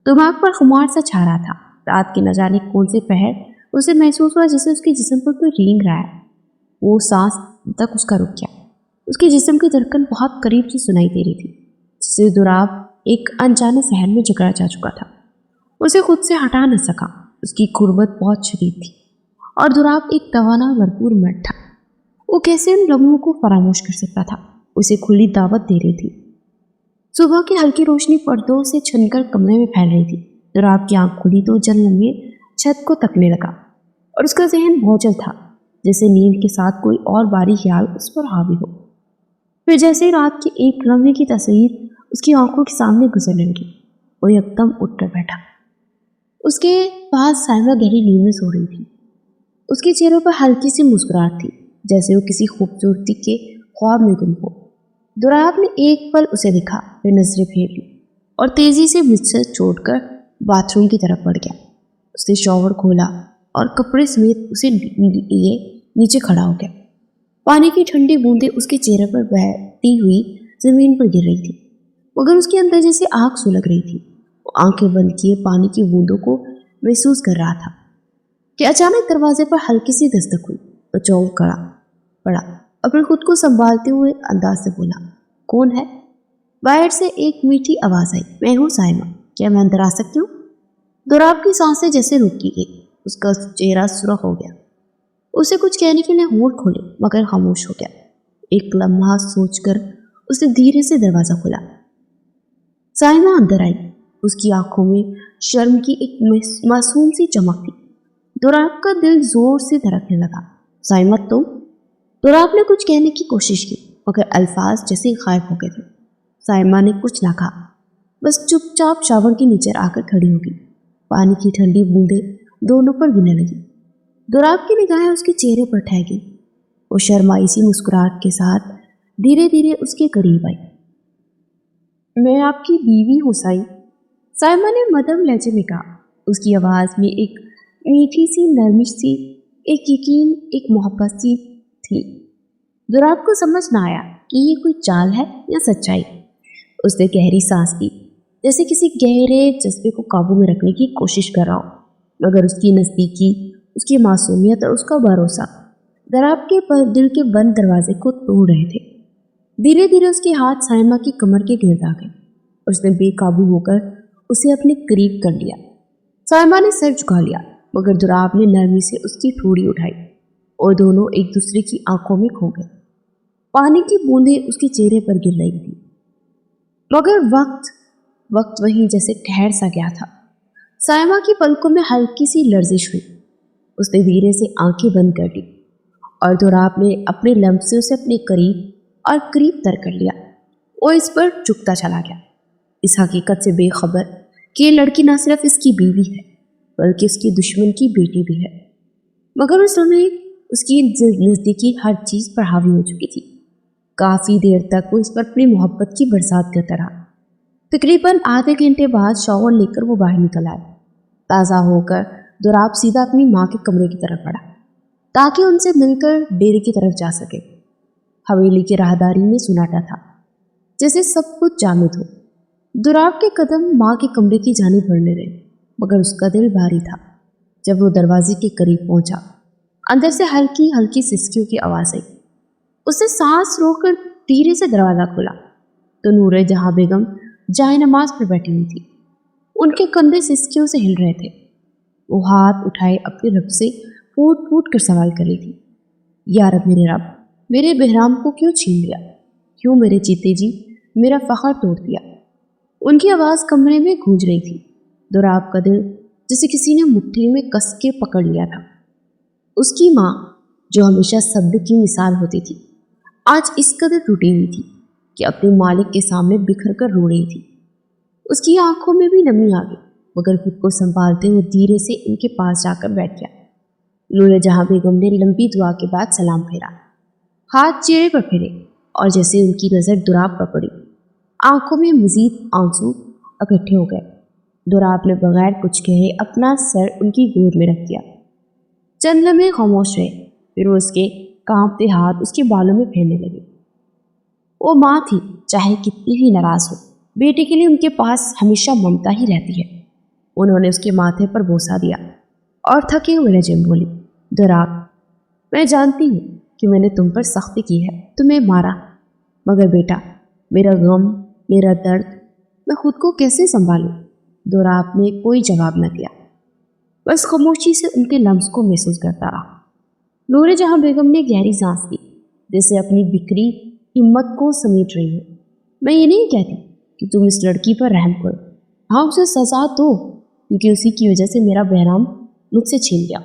दिमाग पर खुमार सा छा रहा था। रात के न जाने कौन से पहर उसे महसूस हुआ जैसे उसके जिस्म पर कोई रेंग रहा है। वो सांस तक उसका रुक गया। उसके जिस्म की धड़कन बहुत करीब से सुनाई दे रही थी, जिसे दुराब एक अनजाने सहन में जकड़ा जा चुका था। उसे खुद से हटा न सका। उसकी गुर्बत बहुत शदीद थी और दुराब एक तवाना भरपूर मर्द था। वो कैसे उन लम्हों को फरामोश कर सकता था? उसे खुली दावत दे रही थी। सुबह की हल्की रोशनी पर्दों से छनकर कमरे में फैल रही थी। दुराब की आंख खुली तो जल में छत को तकने लगा और उसका जहन भौचल था, जैसे नींद के साथ कोई और बारी ख्याल उस पर हावी हो। फिर जैसे ही रात की एक लम्हे की तस्वीर उसकी आंखों के सामने गुजरने लगी, वो एकदम उठकर बैठा। उसके पास साइमा गहरी नींद में सो रही थी। उसके चेहरे पर हल्की सी मुस्कुराहट थी, जैसे वो किसी खूबसूरती के ख्वाब में गुम हो। दुराब ने एक पल उसे देखा, फिर नजरें फेर ली और तेजी से बिस्तर छोड़कर बाथरूम की तरफ बढ़ गया। उसने शॉवर खोला और कपड़े समेत उसे लिए नीचे खड़ा हो गया। पानी की ठंडी बूंदें उसके चेहरे पर बहती हुई जमीन पर गिर रही थी, मगर उसके अंदर जैसे आग सुलग रही थी। वो आंखें बंद किए पानी की बूंदों को महसूस कर रहा था कि अचानक दरवाजे पर हल्की सी दस्तक हुई। तो चौंक खड़ा पड़ा और फिर खुद को संभालते हुए अंदाज से बोला, कौन है? बाहर से एक मीठी आवाज आई, मैं हूँ साइमा, क्या मैं अंदर आ सकती हूँ? दुराब की सांसें जैसे रुकी गई। उसका चेहरा सुर्ख हो गया। उसे कुछ कहने के लिए होंठ खोले, मगर खामोश हो गया। एक लम्हा सोचकर उसने धीरे से दरवाजा खोला। साइमा अंदर आई। उसकी आंखों में शर्म की एक मासूम सी चमक थी। दुराब का दिल जोर से धड़कने लगा। साइमा तुम? दुराब ने कुछ कहने की कोशिश की, मगर अल्फाज जैसे गायब हो गए थे। साइमा ने कुछ ना कहा। बस चुपचाप शावर के नीचे आकर खड़ी हो गई। पानी की ठंडी बूंदें दोनों पर गिरने लगी। दुराब की निगाहें उसके चेहरे पर ठह गई। वो शर्माई सी मुस्कुराहट के साथ धीरे धीरे उसके करीब आई। मैं आपकी बीवी हूँ साई, साइमा ने मध्यम लहजे में कहा। उसकी आवाज़ में एक मीठी सी नरमिश सी, एक यकीन, एक मोहब्बत सी थी। दुराब को समझ ना आया कि ये कोई चाल है या सच्चाई। उसने गहरी सांस ली, जैसे किसी गहरे जज्बे को काबू में रखने की कोशिश कर रहा हो। मगर उसकी नज़दीकी, उसकी मासूमियत और उसका भरोसा दुराब के दिल के बंद दरवाजे को तोड़ रहे थे। धीरे धीरे उसके हाथ साइमा की कमर के गिर्द आ गए। उसने बेकाबू होकर उसे अपने करीब कर लिया। साइमा ने सर झुका लिया, मगर दुराब ने नरमी से उसकी ठोड़ी उठाई और दोनों एक दूसरे की आंखों में खो गए। पानी की बूंदें उसके चेहरे पर गिर रही थी, मगर वक्त वहीं जैसे ठहर सा गया था। साइमा की पलकों में हल्की सी लर्जिश हुई। उसने धीरे से आंखें बंद कर ली और दुराब ने अपने लम्ब से उसे अपने करीब और करीब तर कर लिया। वो इस पर झुकता चला गया, इस हकीकत से बेखबर कि ये लड़की न सिर्फ इसकी बीवी है बल्कि उसकी दुश्मन की बेटी भी है। मगर उस समय उसकी नज़दीकी हर चीज़ पर हावी हो चुकी थी। काफ़ी देर तक वो इस पर अपनी मोहब्बत की बरसात करता रहा। तकरीबन आधे घंटे बाद शॉवर लेकर वो बाहर निकल आया। ताज़ा होकर दुराब सीधा अपनी माँ के कमरे की तरफ बढ़ा ताकि उनसे मिलकर डेरे की तरफ जा सके। हवेली की राहदारी में सुनाटा था, जैसे सब कुछ जामिद हो। दुराब के कदम माँ के कमरे की जानिब बढ़ने रहे, मगर उसका दिल भारी था। जब वो दरवाजे के करीब पहुंचा, अंदर से हल्की हल्की सिसकियों की आवाज़ आई। उसे सांस रोककर धीरे से दरवाज़ा खोला तो नूरे जहां बेगम जाए नमाज पर बैठी हुई थी। उनके कंधे सिसकियों से हिल रहे थे। वो हाथ उठाए अपने रब से फूट फूट कर सवाल कर रही थी, या रब, मेरे बहराम को क्यों छीन लिया? क्यों मेरे जीते जी मेरा फखर तोड़ दिया? उनकी आवाज़ कमरे में गूंज रही थी। दुराब का दिल जिसे किसी ने मुट्ठी में कस के पकड़ लिया था। उसकी माँ, जो हमेशा सब्र की मिसाल होती थी, आज इस कदर टूटी हुई थी कि अपने मालिक के सामने बिखर कर रो रही थी। उसकी आंखों में भी नमी आ गई, मगर खुद को संभालते हुए धीरे से इनके पास जाकर बैठ गया। नूरे जहां बेगम ने लंबी दुआ के बाद सलाम फेरा, हाथ चेहरे पर फेरे और जैसे उनकी नज़र दुराब पर पड़ी, आंखों में मजीद आंसू इकट्ठे हो गए। दुराब ने बगैर कुछ कहे अपना सर उनकी गोद में रख दिया। चंद लम्हे खामोश रहे, फिर वो उसके कांपते हाथ उसके बालों में फेरने लगे। वो माँ थी, चाहे कितनी भी नाराज हो, बेटे के लिए उनके पास हमेशा ममता ही रहती है। उन्होंने उसके माथे पर बोसा दिया और थके हुए लहजे में बोली, दुराब, मैं जानती हूँ कि मैंने तुम पर सख्ती की है, तुम्हें मारा, मगर बेटा, मेरा गम, मेरा दर्द, मैं खुद को कैसे संभालूं? दुराब ने कोई जवाब न दिया, बस खामोशी से उनके लम्स को महसूस करता रहा। नूरे जहां बेगम ने गहरी सांस ली, जैसे अपनी बिखरी हिम्मत को समेट रही हो। मैं ये नहीं कहती कि तुम इस लड़की पर रहम करो, हाँ उसे सजा दो, क्योंकि उसी की वजह से मेरा बहराम मुझसे छीन गया।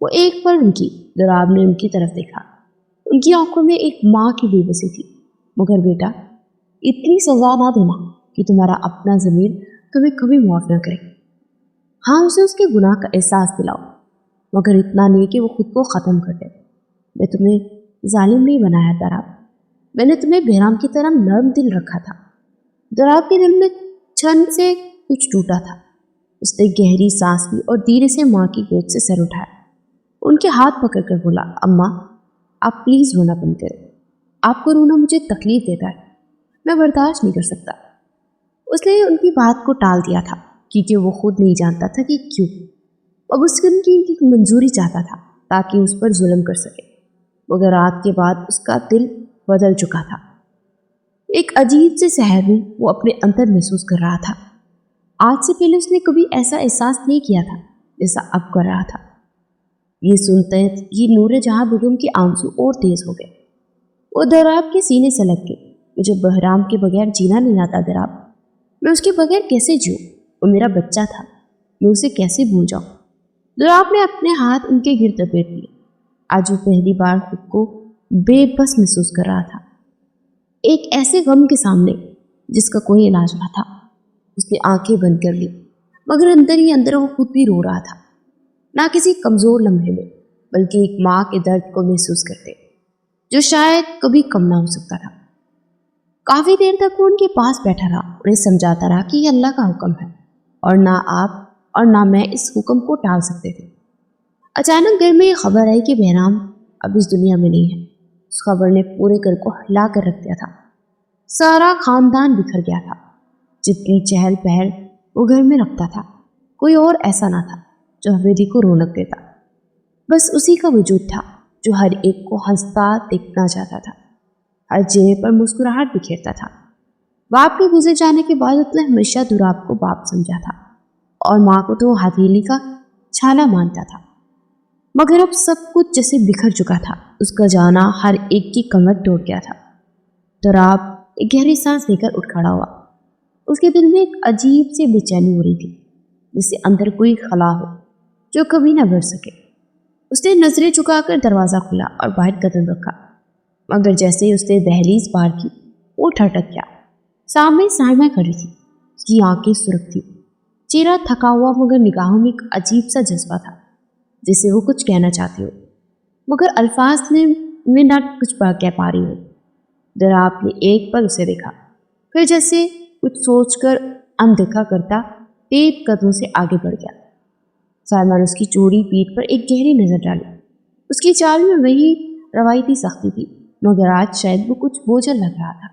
वो एक पल रुकी। दुराब ने उनकी तरफ देखा। उनकी आंखों में एक माँ की बेबसी थी। मगर बेटा, इतनी सजा ना देना कि तुम्हारा अपना ज़मीर तुम्हें कभी माफ़ न करे। हाँ, उसे उसके गुनाह का एहसास दिलाओ, मगर इतना नहीं कि वो खुद को ख़त्म कर दे। मैं तुम्हें जालिम नहीं बनाया दुराब, मैंने तुम्हें बहराम की तरह नर्म दिल रखा था। दुराब के दिल में क्षण से कुछ टूटा था। उसने गहरी सांस ली और धीरे से माँ की गोद से सर उठाया। उनके हाथ पकड़कर बोला, अम्मा, आप प्लीज़ रोना बंद करें। आपको रोना मुझे तकलीफ देता है, मैं बर्दाश्त नहीं कर सकता। उसने उनकी बात को टाल दिया था, क्योंकि वो खुद नहीं जानता था कि क्यों। अब उसकी उनकी मंजूरी चाहता था ताकि उस पर जुल्म कर सके। मगर रात के बाद उसका दिल बदल चुका था। एक अजीब से सहर में वो अपने अंदर महसूस कर रहा था। आज से पहले उसने कभी ऐसा एहसास नहीं किया था जैसा अब कर रहा था। ये सुनते ही नूरे जहां बेगम के आंसू और तेज हो गए। वो दुराब के सीने से लग गए। मुझे बहराम के बगैर जीना नहीं आता दुराब, मैं उसके बगैर कैसे जीऊँ? वो मेरा बच्चा था, मैं उसे कैसे भूल जाऊँ? दुराब ने अपने हाथ उनके गिर्द लपेट लिए। आज वो पहली बार खुद को बेबस महसूस कर रहा था, एक ऐसे गम के सामने जिसका कोई इलाज न था। اس نے آنکھیں بند کر لی، مگر اندر ہی اندر وہ خود بھی رو رہا تھا، نہ کسی کمزور لمحے میں بلکہ ایک ماں کے درد کو محسوس کرتے جو شاید کبھی کم نہ ہو سکتا تھا۔ کافی دیر تک وہ ان کے پاس بیٹھا رہا، انہیں سمجھاتا رہا کہ یہ اللہ کا حکم ہے اور نہ آپ اور نہ میں اس حکم کو ٹال سکتے تھے۔ اچانک گھر میں یہ خبر آئی کہ بہرام اب اس دنیا میں نہیں ہے۔ اس خبر نے پورے گھر کو ہلا کر رکھ دیا تھا، سارا خاندان بکھر گیا تھا۔ جتنی چہل پہل وہ گھر میں رکھتا تھا، کوئی اور ایسا نہ تھا جو حویلی کو رونق دیتا، بس اسی کا وجود تھا جو ہر ایک کو ہنستا دیکھنا چاہتا تھا، ہر چہرے پر مسکراہٹ بکھیرتا تھا۔ باپ کے گزر جانے کے بعد اس نے ہمیشہ دوراب کو باپ سمجھا تھا اور ماں کو تو ہتھیلی کا چھالا مانتا تھا، مگر اب سب کچھ جیسے بکھر چکا تھا۔ اس کا جانا ہر ایک کی کمر توڑ گیا تھا۔ دوراب ایک گہری سانس لے کر اٹھ کھڑا ہوا۔ اس کے دل میں ایک عجیب سی بے چینی ہو رہی تھی، جسے اندر کوئی خلا ہو جو کبھی نہ بھر سکے۔ اس نے نظریں چکا کر دروازہ کھولا اور باہر قدم رکھا، مگر جیسے ہی اس نے دہلیز پار کی وہ ٹھٹک گیا۔ سامنے سائمہ کھڑی تھی، اس کی آنکھیں سرخ تھی، چہرہ تھکا ہوا، مگر نگاہوں میں ایک عجیب سا جذبہ تھا جسے وہ کچھ کہنا چاہتی ہو مگر الفاظ میں نہ کچھ کہہ پا رہی ہو۔ دوراب نے ایک پل اسے دیکھا، پھر جیسے کچھ سوچ کر اندیکھا کرتا تیز قدموں سے آگے بڑھ گیا۔ سائمہ نے اس کی چوڑی پیٹھ پر ایک گہری نظر ڈالی۔ اس کی چال میں وہی روایتی سختی تھی، مگر آج شاید وہ کچھ بوجھل لگ رہا تھا۔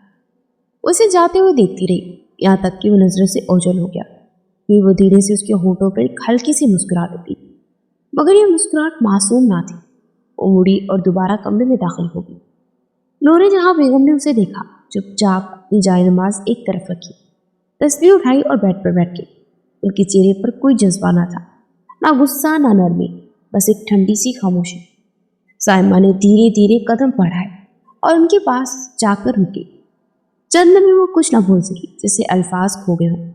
اسے جاتے ہوئے دیکھتی رہی، یہاں تک کہ وہ نظروں سے اوجھل ہو گیا۔ پھر وہ دھیرے سے اس کے ہونٹوں پر ایک ہلکی سی مسکراہٹ اٹھی، مگر یہ مسکراہٹ معصوم نہ تھی۔ وہ مڑی اور دوبارہ کمرے میں داخل ہو گئی۔ نور جہاں بیگم نے اسے دیکھا، چپ چاپ اپنی جائے نماز ایک طرف رکھی، تسبیح اٹھائی اور بیڈ پر بیٹھ گئی۔ ان کے چہرے پر کوئی جذبہ نہ تھا، نہ غصہ نہ نرمی، بس ایک ٹھنڈی سی خاموشی۔ سائمہ نے دھیرے دھیرے قدم بڑھائے اور ان کے پاس جا کر رکی۔ چند لمحے وہ کچھ نہ بول سکی، جیسے الفاظ کھو گئے ہوں۔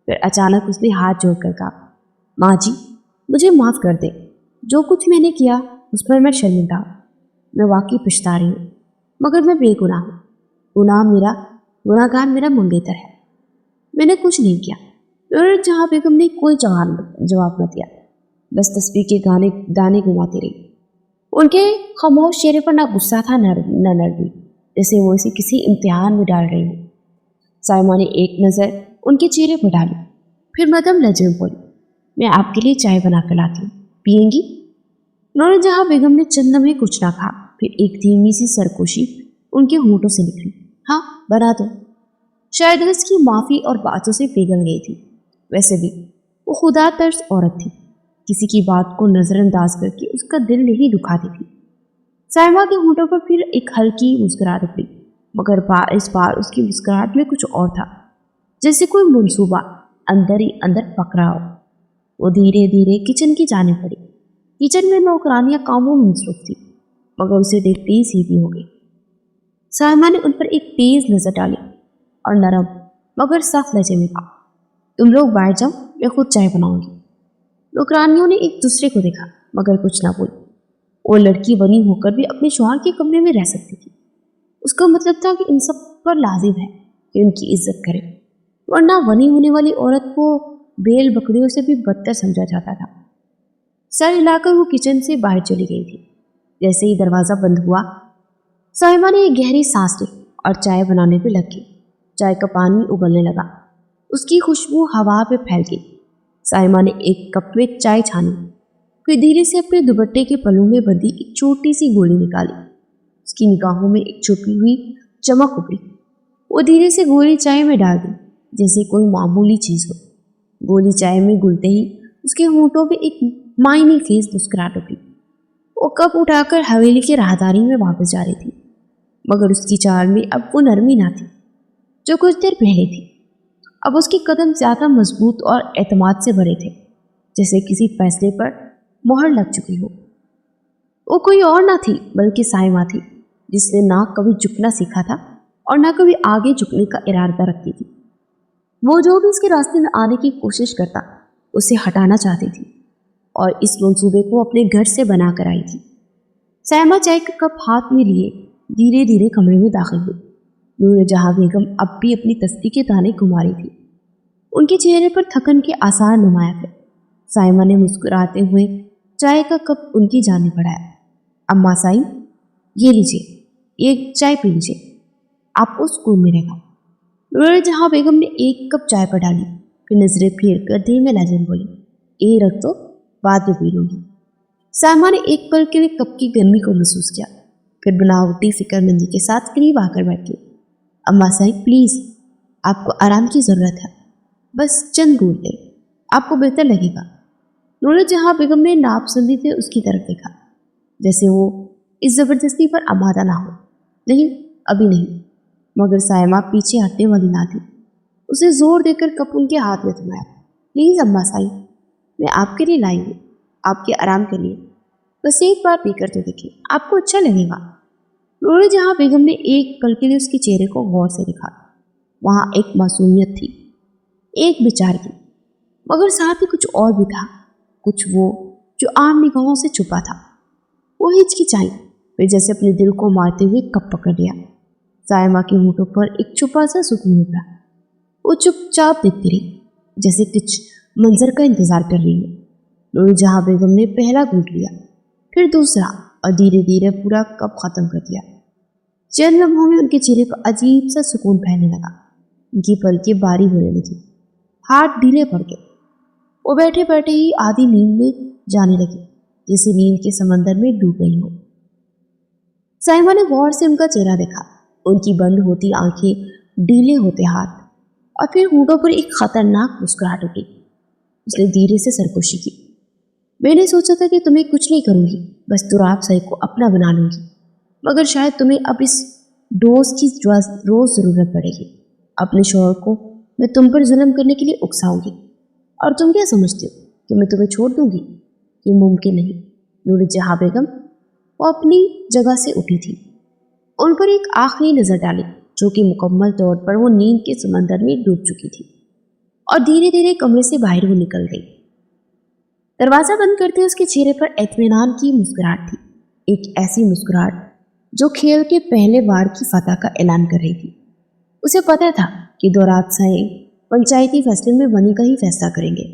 پھر اچانک اس نے ہاتھ جوڑ کر کہا، ماں جی مجھے معاف کر دے، جو کچھ میں نے کیا اس پر میں شرمندہ ہوں۔ میں واقعی پچھتا رہی ہوں، مگر میں بے گناہ ہوں۔ گناہ گار میرا منگیتر ہے، میں نے کچھ نہیں کیا۔ جہاں بیگم نے کوئی جواب نہ دیا، بس تسبیح کے دانے گنواتی رہی۔ ان کے خاموش چہرے پر نہ غصہ تھا نہ نرمی، جیسے وہ اسے کسی امتحان میں ڈال رہی ہوں۔ سائمہ نے ایک نظر ان کے چہرے پر ڈالی، پھر مدھم لہجے میں بولی، میں آپ کے لیے چائے بنا کر لاتی ہوں، پئیں گی؟ نور جہاں بیگم نے چند لمحے کچھ نہ کہا، پھر ایک دھیمی سی سرگوشی ان کے ہونٹوں سے نکلی، ہاں بنا دو۔ شاید اس کی معافی اور باتوں سے پگھل گئی تھی۔ ویسے بھی وہ خدا ترس عورت تھی، کسی کی بات کو نظر انداز کر کے اس کا دل نہیں دکھاتی تھی۔ سائمہ کے ہونٹوں پر پھر ایک ہلکی مسکراہٹ ابھری، مگر اس بار اس کی مسکراہٹ میں کچھ اور تھا، جیسے کوئی منصوبہ اندر ہی اندر پک رہا ہو۔ وہ دھیرے دھیرے کچن کی جانب بڑھی۔ کچن میں نوکرانیاں کاموں میں مصروف تھی، مگر اسے دیکھتے ہی سیدھی ہو گئی۔ سائمہ نے ان پر ایک تیز نظر ڈالی اور نرم مگر سخت لہجے میں کہا، تم لوگ بیٹھ جاؤ، میں خود چائے بناؤں گی۔ نوکرانیوں نے ایک دوسرے کو دیکھا، مگر کچھ نہ بولی۔ وہ لڑکی بنی ہو کر بھی اپنے شوہر کے کمرے میں رہ سکتی تھی، اس کا مطلب تھا کہ ان سب پر لازم ہے کہ ان کی عزت کرے، ورنہ بنی ہونے والی عورت کو بیل بکریوں سے بھی بدتر سمجھا جاتا تھا۔ سر ہلا کر وہ کچن سے باہر چلی گئی تھی۔ جیسے ہی دروازہ بند ہوا، سائمہ نے ایک گہری سانس لی اور چائے بنانے پہ لگ گئی۔ چائے کا پانی ابلنے لگا، اس کی خوشبو ہوا پہ پھیل گئی۔ سائمہ نے ایک کپ میں چائے چھانی، پھر دھیرے سے اپنے دوپٹے کے پلوں میں بندھی ایک چھوٹی سی گولی نکالی۔ اس کی نگاہوں میں ایک چھپی ہوئی چمک ابھری۔ وہ دھیرے سے گولی چائے میں ڈال دی، جیسے کوئی معمولی چیز ہو۔ گولی چائے میں گلتے ہی اس کے ہونٹوں پہ ایک معنی خیز مسکراہٹ ابھری۔ وہ کپ اٹھا کر حویلی کی راہداری میں واپس جا رہی تھی، مگر اس کی چال میں اب وہ نرمی نہ تھی جو کچھ دیر پہلے تھی۔ اب اس کے قدم زیادہ مضبوط اور اعتماد سے بھرے تھے، جیسے کسی فیصلے پر مہر لگ چکی ہو۔ وہ کوئی اور نہ تھی بلکہ سائمہ تھی، جس نے نہ کبھی جھکنا سیکھا تھا اور نہ کبھی آگے جھکنے کا ارادہ رکھتی تھی۔ وہ جو بھی اس کے راستے میں آنے کی کوشش کرتا اسے ہٹانا چاہتی تھی، اور اس منصوبے کو اپنے گھر سے بنا کر آئی تھی۔ سائمہ چائے کا کپ ہاتھ میں لیے دھیرے دھیرے کمرے میں داخل ہوئی۔ نور جہاں بیگم اب بھی اپنی تسبیح کے دانے گھما رہی تھی۔ उनके चेहरे पर थकन के आसार नुमाया थे। साइमा ने मुस्कुराते हुए चाय का कप उनकी जानिब बढ़ाया। अम्मा साई, ये लीजिए, एक चाय पी लीजिए, आपको सुकून मिलेगा। नूरजहां बेगम ने एक कप चाय पर डाली, फिर नजरें फेर कर धीमे लहजे में बोली, ये रख दो, बाद में पी लूंगी। साइमा ने एक पल के लिए कप की गर्मी को महसूस किया, फिर बनावटी फिक्रमंदी के साथ करीब आकर बैठ गई। अम्मा साहिब प्लीज, आपको आराम की जरूरत है, बस चंद घूट ले, आपको बेहतर लगेगा। नूरजहां बेगम ने नापसंदी से उसकी तरफ देखा, जैसे वो इस जबरदस्ती पर आमादा ना हो। नहीं, अभी नहीं। मगर साइमा पीछे हटने वाली ना थी। उसे जोर देकर कप उनके हाथ में थमाया। प्लीज अम्मा साहिब, मैं आपके लिए लाई हूँ, आपके आराम के लिए, बस एक बार पी कर तो देखिए, आपको अच्छा लगेगा। नूरजहां बेगम ने एक पल के लिए उसके चेहरे को गौर से देखा। वहां एक मासूमियत थी, एक विचार की, मगर साथ ही कुछ और भी था, कुछ वो जो आम निगाहों से छुपा था। वो हिचकिचाई, फिर जैसे अपने दिल को मारते हुए कप पकड़ लिया। साइमा के होठों पर एक छुपा सा सुकून उभरा। वो चुपचाप देखती रही, जैसे कुछ मंजर का इंतजार कर रही है। नूरजहां बेगम ने पहला घूंट लिया, फिर दूसरा, और धीरे धीरे पूरा कप खत्म कर दिया। चंद लम्हों में उनके चेहरे पर अजीब सा सुकून फैलने लगा। उनकी पलकें भारी होने लगी, हाथ ढीले पड़ गए। वो बैठे बैठे ही आधी नींद में जाने लगी, जैसे नींद के समंदर में डूब गई हो। साइमा ने गौर से उनका चेहरा देखा, उनकी बंद होती आंखें, ढीले होते हाथ, और फिर होठों पर एक खतरनाक मुस्कुराहट उठी। उसने धीरे से सरगोशी की। मैंने सोचा था कि तुम्हें कुछ नहीं करूंगी, बस तुराब साई को अपना बना लूंगी, मगर शायद तुम्हें अब इस डोज की रोज जरूरत पड़ेगी। अपने शौहर को मैं तुम पर जुल्म करने के लिए उकसाऊंगी, और तुम क्या समझते हो कि मैं तुम्हें छोड़ दूंगी? ये मुमकिन नहीं। नूरजहां बेगम वो अपनी जगह से उठी थी, उन पर एक आखिरी नजर डाली, जो कि मुकम्मल तौर पर वो नींद के समंदर में डूब चुकी थी, और धीरे धीरे कमरे से बाहर वो निकल गई। दरवाजा बंद करते उसके चेहरे पर इत्मीनान की मुस्कुराहट थी, एक ऐसी मुस्कुराहट जो खेल के पहले वार की फतह का ऐलान कर रही थी। उसे पता था कि दोराब साईं पंचायती फैसले में बनी का ही फैसला करेंगे,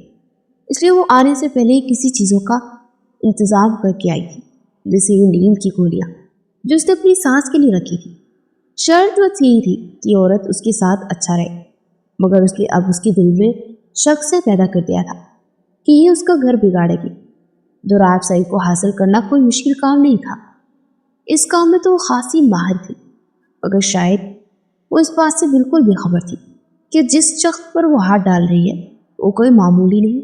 इसलिए वो आने से पहले ही किसी चीज़ों का इंतजाम करके आई थी, जैसे ये नींद की गोलियाँ जो उसने अपनी सांस के लिए रखी थी। शर्त बस यही थी कि औरत उसके साथ अच्छा रहे, मगर उसने अब उसके दिल में शक से पैदा कर दिया था कि ये उसका घर बिगाड़ेगी। दोराब साईं को हासिल करना कोई मुश्किल काम नहीं था, इस काम में तो वो खासी माहिर थी, मगर शायद वो इस बात से बिल्कुल बेखबर थी कि जिस शख्स पर वो हाथ डाल रही है वो कोई मामूली नहीं,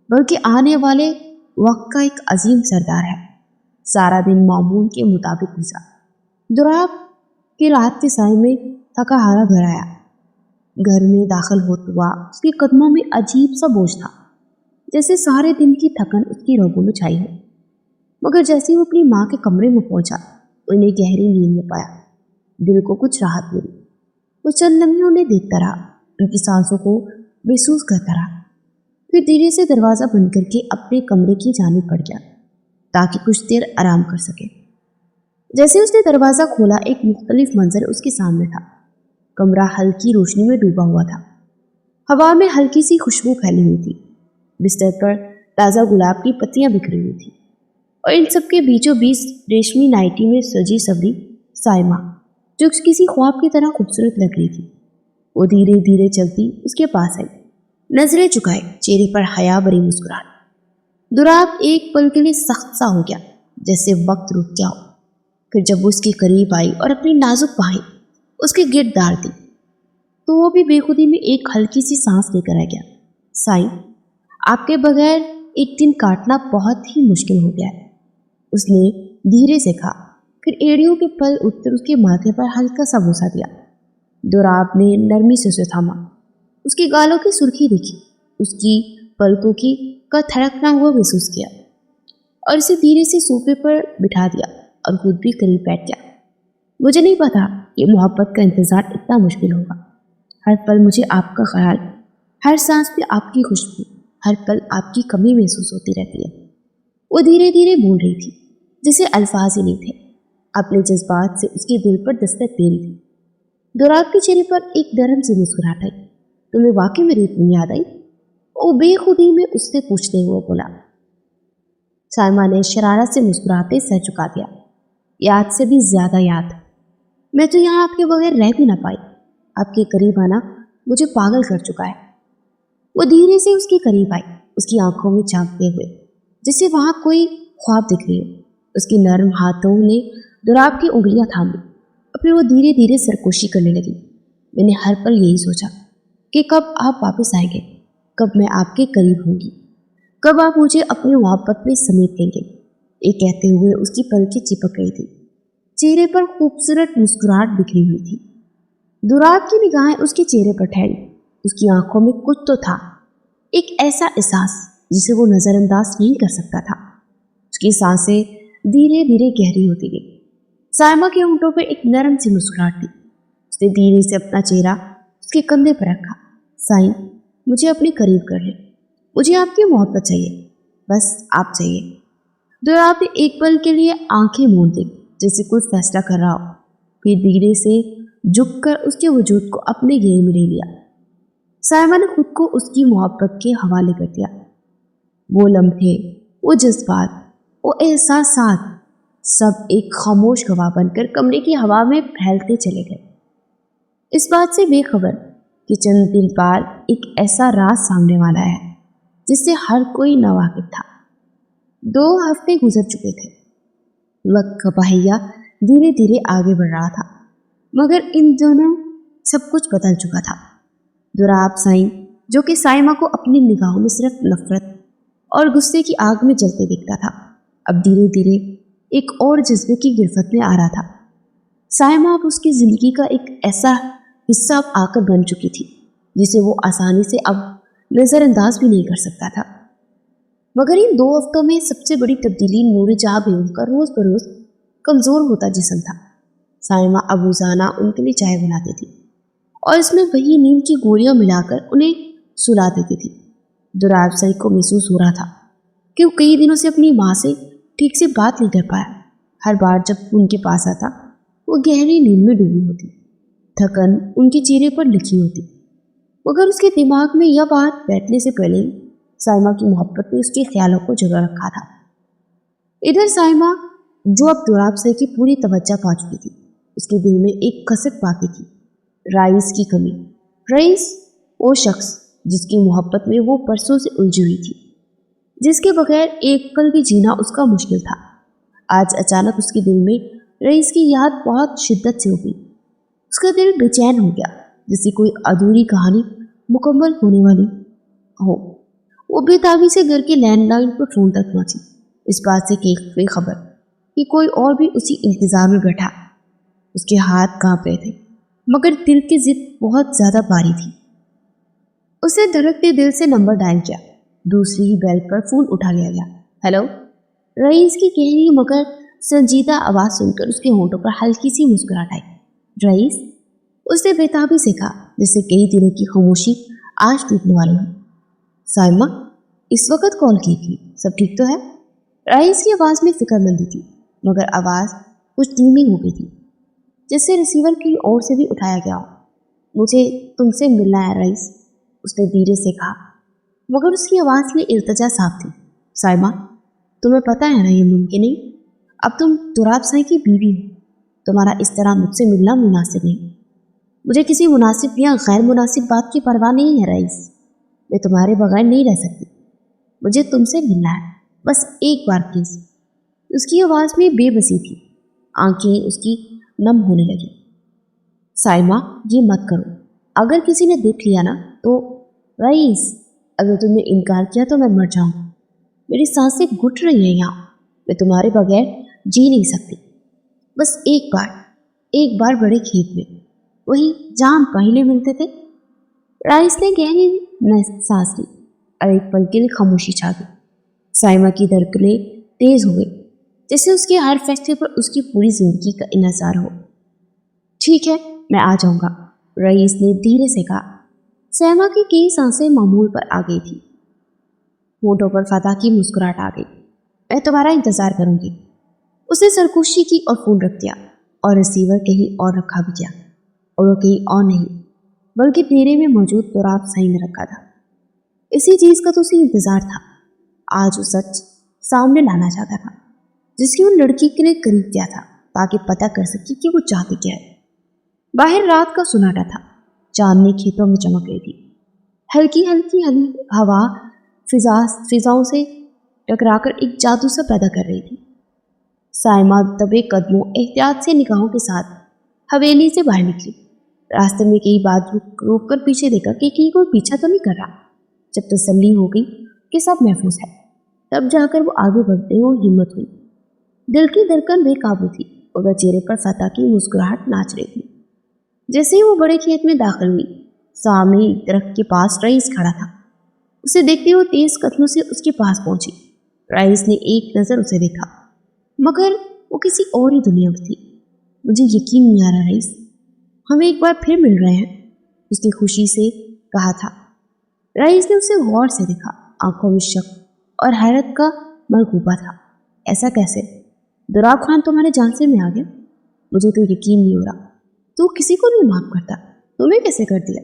बल्कि आने वाले वक्त का एक अजीम सरदार है। सारा दिन मामूल के मुताबिक गुजरा। दोराब की रात के साय में थका हारा घर आया। घर में दाखिल होता हुआ उसके कदमों में अजीब सा बोझ था, जैसे सारे दिन की थकन उसकी रगों में छाई हो। मगर जैसे वो अपनी माँ के कमरे में पहुंचा, उन्हें गहरी नींद में पाया। दिल को कुछ राहत मिली। वो चंद लम्हे उन्हें देखता रहा, उनकी सांसों को महसूस करता रहा, फिर धीरे से दरवाज़ा बंद करके अपने कमरे की जानिब बढ़ गया ताकि कुछ देर आराम कर सके। जैसे उसने दरवाज़ा खोला, एक मुख्तलिफ मंजर उसके सामने था। कमरा हल्की रोशनी में डूबा हुआ था, हवा में हल्की सी खुशबू फैली हुई थी। बिस्तर पर ताज़ा गुलाब की पत्तियां बिखरी हुई थी, और इन सब के बीचों बीच रेशमी नाइटी में सजी सवरी साइमा, जो किसी ख्वाब की तरह खूबसूरत लग रही थी। वो धीरे धीरे चलती उसके पास आई, नजरें झुकाए, चेहरे पर हया भरी मुस्कुराहट। दोराब एक पल के लिए सख्त सा हो गया, जैसे वक्त रुक गया हो। फिर जब वो उसके करीब आई और अपनी नाजुक बाहें उसके गिर्द डाल दी, तो वो भी बेखुदी में एक हल्की सी सांस लेकर आ गया। साईं, आपके बगैर एक दिन काटना बहुत ही मुश्किल हो गया है, उसने धीरे से कहा, फिर एड़ियों के पल उठकर उसके माथे पर हल्का सा बोसा दिया। दोराब ने नरमी से उसे थामा, उसके गालों की सुर्खी देखी, उसकी पलकों की का थड़कना हुआ महसूस किया, और इसे धीरे से सोफे पर बिठा दिया और खुद भी करीब बैठ गया। मुझे नहीं पता ये मोहब्बत का इंतजार इतना मुश्किल होगा। हर पल मुझे आपका ख्याल, हर सांस में आपकी खुशबू, हर पल आपकी कमी महसूस होती रहती है। वो धीरे धीरे बोल रही थी, जिसे अल्फाज ही नहीं थे, अपने जज्बात से उसके दिल पर दस्तक दे रही थी। दोराब के चेहरे पर एक नरम सी मुस्कुराहट आई, तुम्हें वाकई मेरी इतनी याद आई? वो बेखुदी में उससे पूछते हुए बोला। साइमा ने शरारत से मुस्कुराते सर झुका दिया। याद से भी ज्यादा याद। मैं तो यहाँ आपके बगैर रह भी ना पाई। आपके करीब आना मुझे पागल कर चुका है। वो धीरे से उसके करीब आई, उसकी आंखों में झांकते हुए, जिसे वहां कोई ख्वाब दिख रही हो। उसके नर्म हाथों ने दुराब की उंगलियां थामी और फिर वो धीरे धीरे सरकोशी करने लगी। मैंने हर पल यही सोचा कि कब आप वापस आएंगे, कब मैं आपके करीब होंगी, कब आप मुझे अपनी मोहब्बत में समेट लेंगे। ये कहते हुए उसकी पलकें चिपक गई थी, चेहरे पर खूबसूरत मुस्कुराहट बिखरी हुई थी। दुराब की निगाहें उसके चेहरे पर ठहरी। उसकी आंखों में कुछ तो था, एक ऐसा एहसास जिसे वो नजरअंदाज नहीं कर सकता था। उसकी सांसें धीरे धीरे गहरी होती गई। साइमा के होंठों पर एक नरम सी मुस्कुराहट थी। उसने धीरे से अपना चेहरा उसके कंधे पर रखा। साइन, मुझे अपने करीब कर ले। मुझे आपकी मोहब्बत चाहिए, बस आप चाहिए। दुराब ने एक पल के लिए आंखें मूंद दी, जैसे कुछ फैसला कर रहा हो, फिर धीरे से झुककर उसके वजूद को अपने घेर में ले लिया। साइमा ने खुद को उसकी मोहब्बत के हवाले कर दिया। वो लम्हे, वो जज्बात, वो एहसासात सब एक खामोश गवाह बनकर कमरे की हवा में फैलते चले गए। इस बात से बेखबर कि चंद दिन बाद एक ऐसा राज सामने वाला है जिससे हर कोई नावाकिफ था। 2 हफ्ते गुजर चुके थे। वक्त का पहिया धीरे धीरे आगे बढ़ रहा था, मगर इन दोनों सब कुछ बदल चुका था। दुराब साइन, जो कि साइमा को अपनी निगाहों में सिर्फ नफरत और गुस्से की आग में जलते दिखता था, अब धीरे धीरे एक और जज्बे की गिरफ्त में आ रहा था। साइमा अब उसकी जिंदगी का एक ऐसा हिस्सा अब आकर बन चुकी थी जिसे वो आसानी से अब नजरअंदाज भी नहीं कर सकता था। मगर इन 2 हफ्तों में सबसे बड़ी तब्दीली नूर जहां बेगम का रोज बरोज कमजोर होता जिस्म था। साइमा अब रोजाना उनके लिए चाय बनाती थी और इसमें वही नींद की गोलियां मिलाकर उन्हें सुला देती थी। दुराब साई को महसूस हो रहा था कि वो कई दिनों से अपनी माँ से ठीक से बात नहीं कर पाया। हर बार जब उनके पास आता वो गहरी नींद में डूबी होती, थकन उनके चेहरे पर लिखी होती, मगर उसके दिमाग में यह बात बैठने से पहले ही साइमा की मोहब्बत ने उसके ख्यालों को जगा रखा था। इधर साइमा, जो अब दुराब साई की पूरी तवज्जो पा चुकी थी, उसके दिल में एक कसक बाकी थी, रईस की कमी। रईस, वो शख्स जिसकी मोहब्बत में वो परसों से उलझी हुई थी, जिसके बगैर एक पल भी जीना उसका मुश्किल था। आज अचानक उसके दिल में रईस की याद बहुत शिद्दत से हो गई। उसका दिल बेचैन हो गया, जैसे कोई अधूरी कहानी मुकम्मल होने वाली हो। वो बेताबी से घर के लैंडलाइन पर फोन तक पहुंची, इस बात से बेखबर कि कोई और भी उसी इंतजार में बैठा। उसके हाथ कांप रहे थे, मगर दिल की जिद बहुत ज्यादा भारी थी। उसे धड़कते दिल से नंबर डायल किया। दूसरी ही बेल पर फोन उठा लिया गया। हेलो। रईस की गहरी मगर संजीदा आवाज सुनकर उसके होंठों पर हल्की सी मुस्कुराहट आई। रईस, उसने बेताबी से कहा, जिससे कई दिनों की खामोशी आज टूटने वाली हो। साइमा, इस वक्त कॉल की थी, सब ठीक तो है? रईस की आवाज में फिक्रमंदी थी, मगर आवाज कुछ धीमी हो गई थी, जिससे रिसीवर की ओर से भी उठाया गया हो। मुझे तुमसे मिलना है रईस, उसने धीरे से कहा, मगर उसकी आवाज में इल्तिजा साफ थी। साइमा, तुम्हें पता है ना ये मुमकिन नहीं। अब तुम दुराब साई की बीवी हो, तुम्हारा इस तरह मुझसे मिलना मुनासिब नहीं। मुझे किसी मुनासिब या गैर मुनासिब बात की परवाह नहीं है रईस, मैं तुम्हारे बगैर नहीं रह सकती। मुझे तुमसे मिलना है, बस एक बार प्लीज। उसकी आवाज में बेबसी थी, आंखें उसकी नम होने लगी। साइमा, ये मत करो, अगर किसी ने देख लिया ना तो। रईस, अगर तुमने इनकार किया तो मैं मर जाऊंगा। मेरी सांसें घुट रही हैं यहाँ, मैं तुम्हारे बगैर जी नहीं सकती। बस एक बार बड़े खेत में, वही जहाँ हम पहले मिलते थे। रईस ने गहरी सांस ली और एक पल के लिए खामोशी छा गई। साइमा की धड़कनें तेज हो गई, जैसे उसके हर फैसले पर उसकी पूरी जिंदगी का इन्हिसार हो। ठीक है, मैं आ जाऊंगा, रईस ने धीरे से कहा। साइमा की कई सांसें मामूल पर आ गई थी, होठों पर फतह की मुस्कुराहट आ गई। मैं तुम्हारा इंतजार करूंगी। उसने सरगोशी की और फोन रख दिया और रिसीवर कहीं और रखा भी गया, और वो कहीं और नहीं बल्कि डेरे में मौजूद दुराब सही में रखा था। इसी चीज का तो उसे इंतजार था। आज वो सच सामने लाना चाहता था, जिसकी वो लड़की के लिए करीब किया था, ताकि पता कर सके कि वो चाहती क्या है। बाहर रात का सुनाटा था, चांदनी खेतों में चमक रही थी। हल्की हल्की हवा फिजाओं से टकराकर एक जादू सा पैदा कर रही थी। साइमा दबे कदमों एहतियात से निगाहों के साथ हवेली से बाहर निकली। रास्ते में कई बार रोक कर पीछे देखा कि कहीं कोई पीछा तो नहीं कर रहा। जब तसल्ली हो गई कि सब महफूज है, तब जाकर वो आगे बढ़ते हुए हिम्मत हुई। दिल की धड़कन बेकाबू थी, मगर चेहरे पर फतह की मुस्कुराहट नाच रही थी। जैसे ही वो बड़े खेत में दाखिल हुई, सामने एक दरख्त के पास रईस खड़ा था। उसे देखते हुए तेज कदमों से उसके पास पहुंची। रईस ने एक नज़र उसे देखा, मगर वो किसी और ही दुनिया में थी। मुझे यकीन नहीं आ रहा रईस, हम एक बार फिर मिल रहे हैं, उसने खुशी से कहा था। रईस ने उसे गौर से देखा, आंखों में शक और हैरत का मलगूबा था। ऐसा कैसे? दुराब खान तुम्हारे झांसे में आ गया? मुझे तो यकीन नहीं हो रहा। तू किसी को नहीं माफ करता, तुम्हें कैसे कर दिया?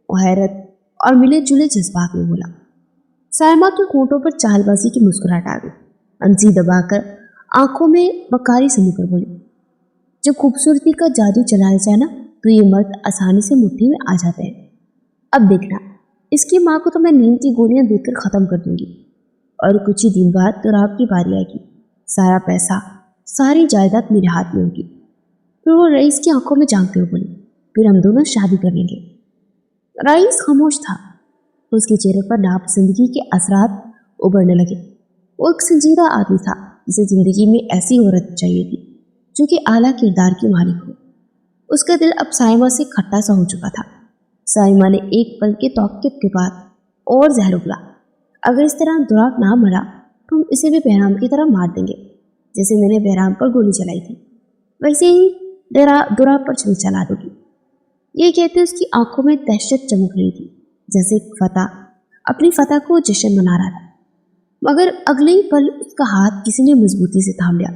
वो हैरत और मिले जुले जज्बात में बोला। साइमा के होंठों पर चालबाजी की मुस्कुराहट आ गई। अंजी दबाकर आंखों में बकारी समझकर बोली, जब खूबसूरती का जादू चलाया जाए ना, तो ये मर्द आसानी से मुट्ठी में आ जाते हैं। अब देखना, इसकी माँ को तो मैं नींद की गोलियां देकर ख़त्म कर दूंगी, और कुछ ही दिन बाद दुराब की बारी आएगी। सारा पैसा, सारी जायदाद मेरे हाथ में होगी। फिर वो रईस की आंखों में झांकते हुए बोली, फिर हम दोनों शादी कर लेंगे। रईस खामोश था। उसके चेहरे पर नापसंदगी के असरात उभरने लगे। वो एक संजीदा आदमी था, जिसे जिंदगी में ऐसी औरत चाहिए थी जो कि आला किरदार की मालिक हो। उसका दिल अब साइमा से खट्टा सा हो चुका था। साइमा ने एक पल के तौक़ुफ़ के बाद और जहर उगला, अगर इस तरह दुराब ना मरा तो हम इसे भी बहराम की तरह मार देंगे, जैसे मैंने बहराम पर गोली चलाई थी, वैसे ही दुराब पर छुरी चला दूंगी। ये कहते उसकी आंखों में दहशत चमक रही थी, जैसे फतह अपनी फतह को जश्न मना रहा था। मगर अगले ही पल उसका हाथ किसी ने मजबूती से थाम लिया।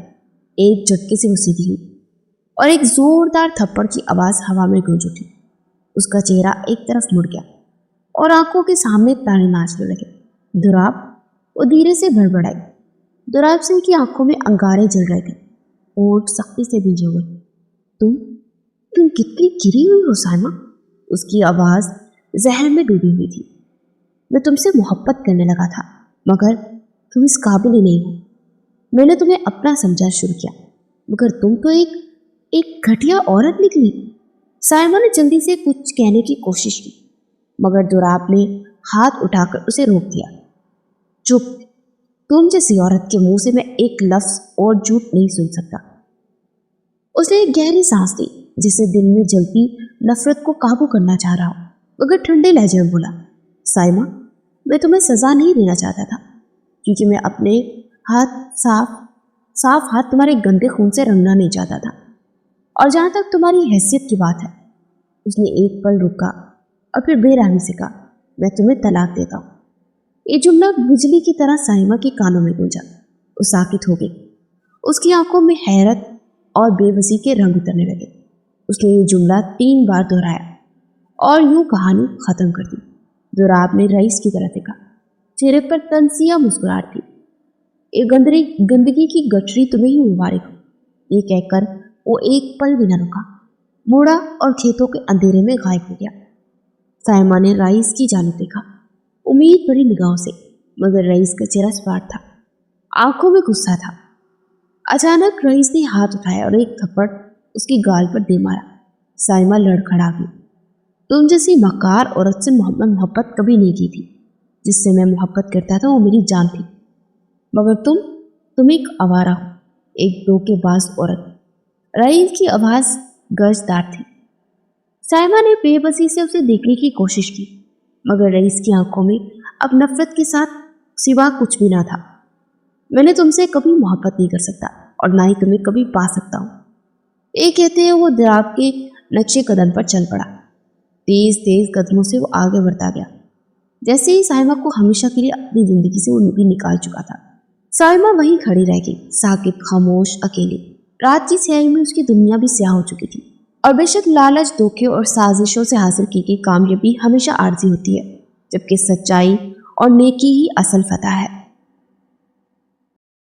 एक झटके से वो सीधी हुई और एक जोरदार थप्पड़ की आवाज़ हवा में गूंज उठी। उसका चेहरा एक तरफ मुड़ गया और आंखों के सामने ताने नाचने लगे। दुराब, वो धीरे से बड़बड़ाई। दुराब सिंह की आंखों में अंगारे जल रहे थे, होंठ सख्ती से भीजे हुए। तुम कितनी गिरी हुई हो साइमा, उसकी आवाज़ जहर में डूबी हुई थी। मैं तुमसे मोहब्बत करने लगा था, मगर तुम इस काबिल ही नहीं हो। मैंने तुम्हें अपना समझा शुरू किया, मगर तुम तो एक घटिया औरत निकली। साइमा ने जल्दी से कुछ कहने की कोशिश की, मगर दुराब ने हाथ उठाकर उसे रोक दिया। चुप, तुम जैसी औरत के मुंह से मैं एक लफ्ज़ और झूठ नहीं सुन सकता। उसने एक गहरी सांस ली, जिसे दिल में जलती नफरत को काबू करना चाह रहा हो, मगर ठंडे लहजे में बोला, साइमा, मैं तुम्हें सज़ा नहीं देना चाहता था, क्योंकि मैं अपने साफ हाथ तुम्हारे गंदे खून से रंगना नहीं चाहता था। और जहाँ तक तुम्हारी हैसियत की बात है, उसने एक पल रुका और फिर बेरहमी से कहा, मैं तुम्हें तलाक देता हूँ। ये जुमला बिजली की तरह साइमा के कानों में गूंजा। वो साकित हो गई। उसकी आंखों में हैरत और बेबसी के रंग उतरने लगे। उसने ये जुमला 3 बार दोहराया और यूं कहानी खत्म कर दी। दुराब ने रईस की तरफ देखा, चेहरे पर तनसिया मुस्कुराहट थी। ये गंदगी की गठरी तुम्हें ही मुबारक हो, ये कहकर वो एक पल भी न रुका, मुड़ा और खेतों के अंधेरे में गायब हो गया। साइमा ने रईस की जानिब देखा, उम्मीद भरी निगाहों से, मगर रईस का चेहरा सपाट था, आंखों में गुस्सा था। अचानक रईस ने हाथ उठाया और एक थप्पड़ उसकी गाल पर दे मारा। साइमा लड़खड़ा गई। तुम जैसी मकार औरत से मोहब्बत कभी नहीं की थी। जिससे मैं मोहब्बत करता था वो मेरी जान थी, मगर तुम एक आवारा हो, एक धोखेबाज औरत। रईस की आवाज़ गर्जदार थी। साइमा ने बेबसी से उसे देखने की कोशिश की, मगर रईस की आंखों में अब नफरत के साथ सिवा कुछ भी ना था। मैंने तुमसे कभी मोहब्बत नहीं कर सकता और ना ही तुम्हें कभी पा सकता हूँ। ये कहते हैं वो दुराब के नक्शे कदम पर चल पड़ा। तेज तेज कदमों से वो आगे बढ़ता गया, जैसे ही साइमा को हमेशा के लिए अपनी जिंदगी से वो भी निकाल चुका था। साइमा वहीं खड़ी रह गई, साकित, खामोश, अकेली। रात की स्याही में उसकी दुनिया भी स्याह हो चुकी थी। اور بے شک لالچ، دھوکے اور سازشوں سے حاصل کی گئی کامیابی ہمیشہ عارضی ہوتی ہے، جبکہ سچائی اور نیکی ہی اصل فتح ہے۔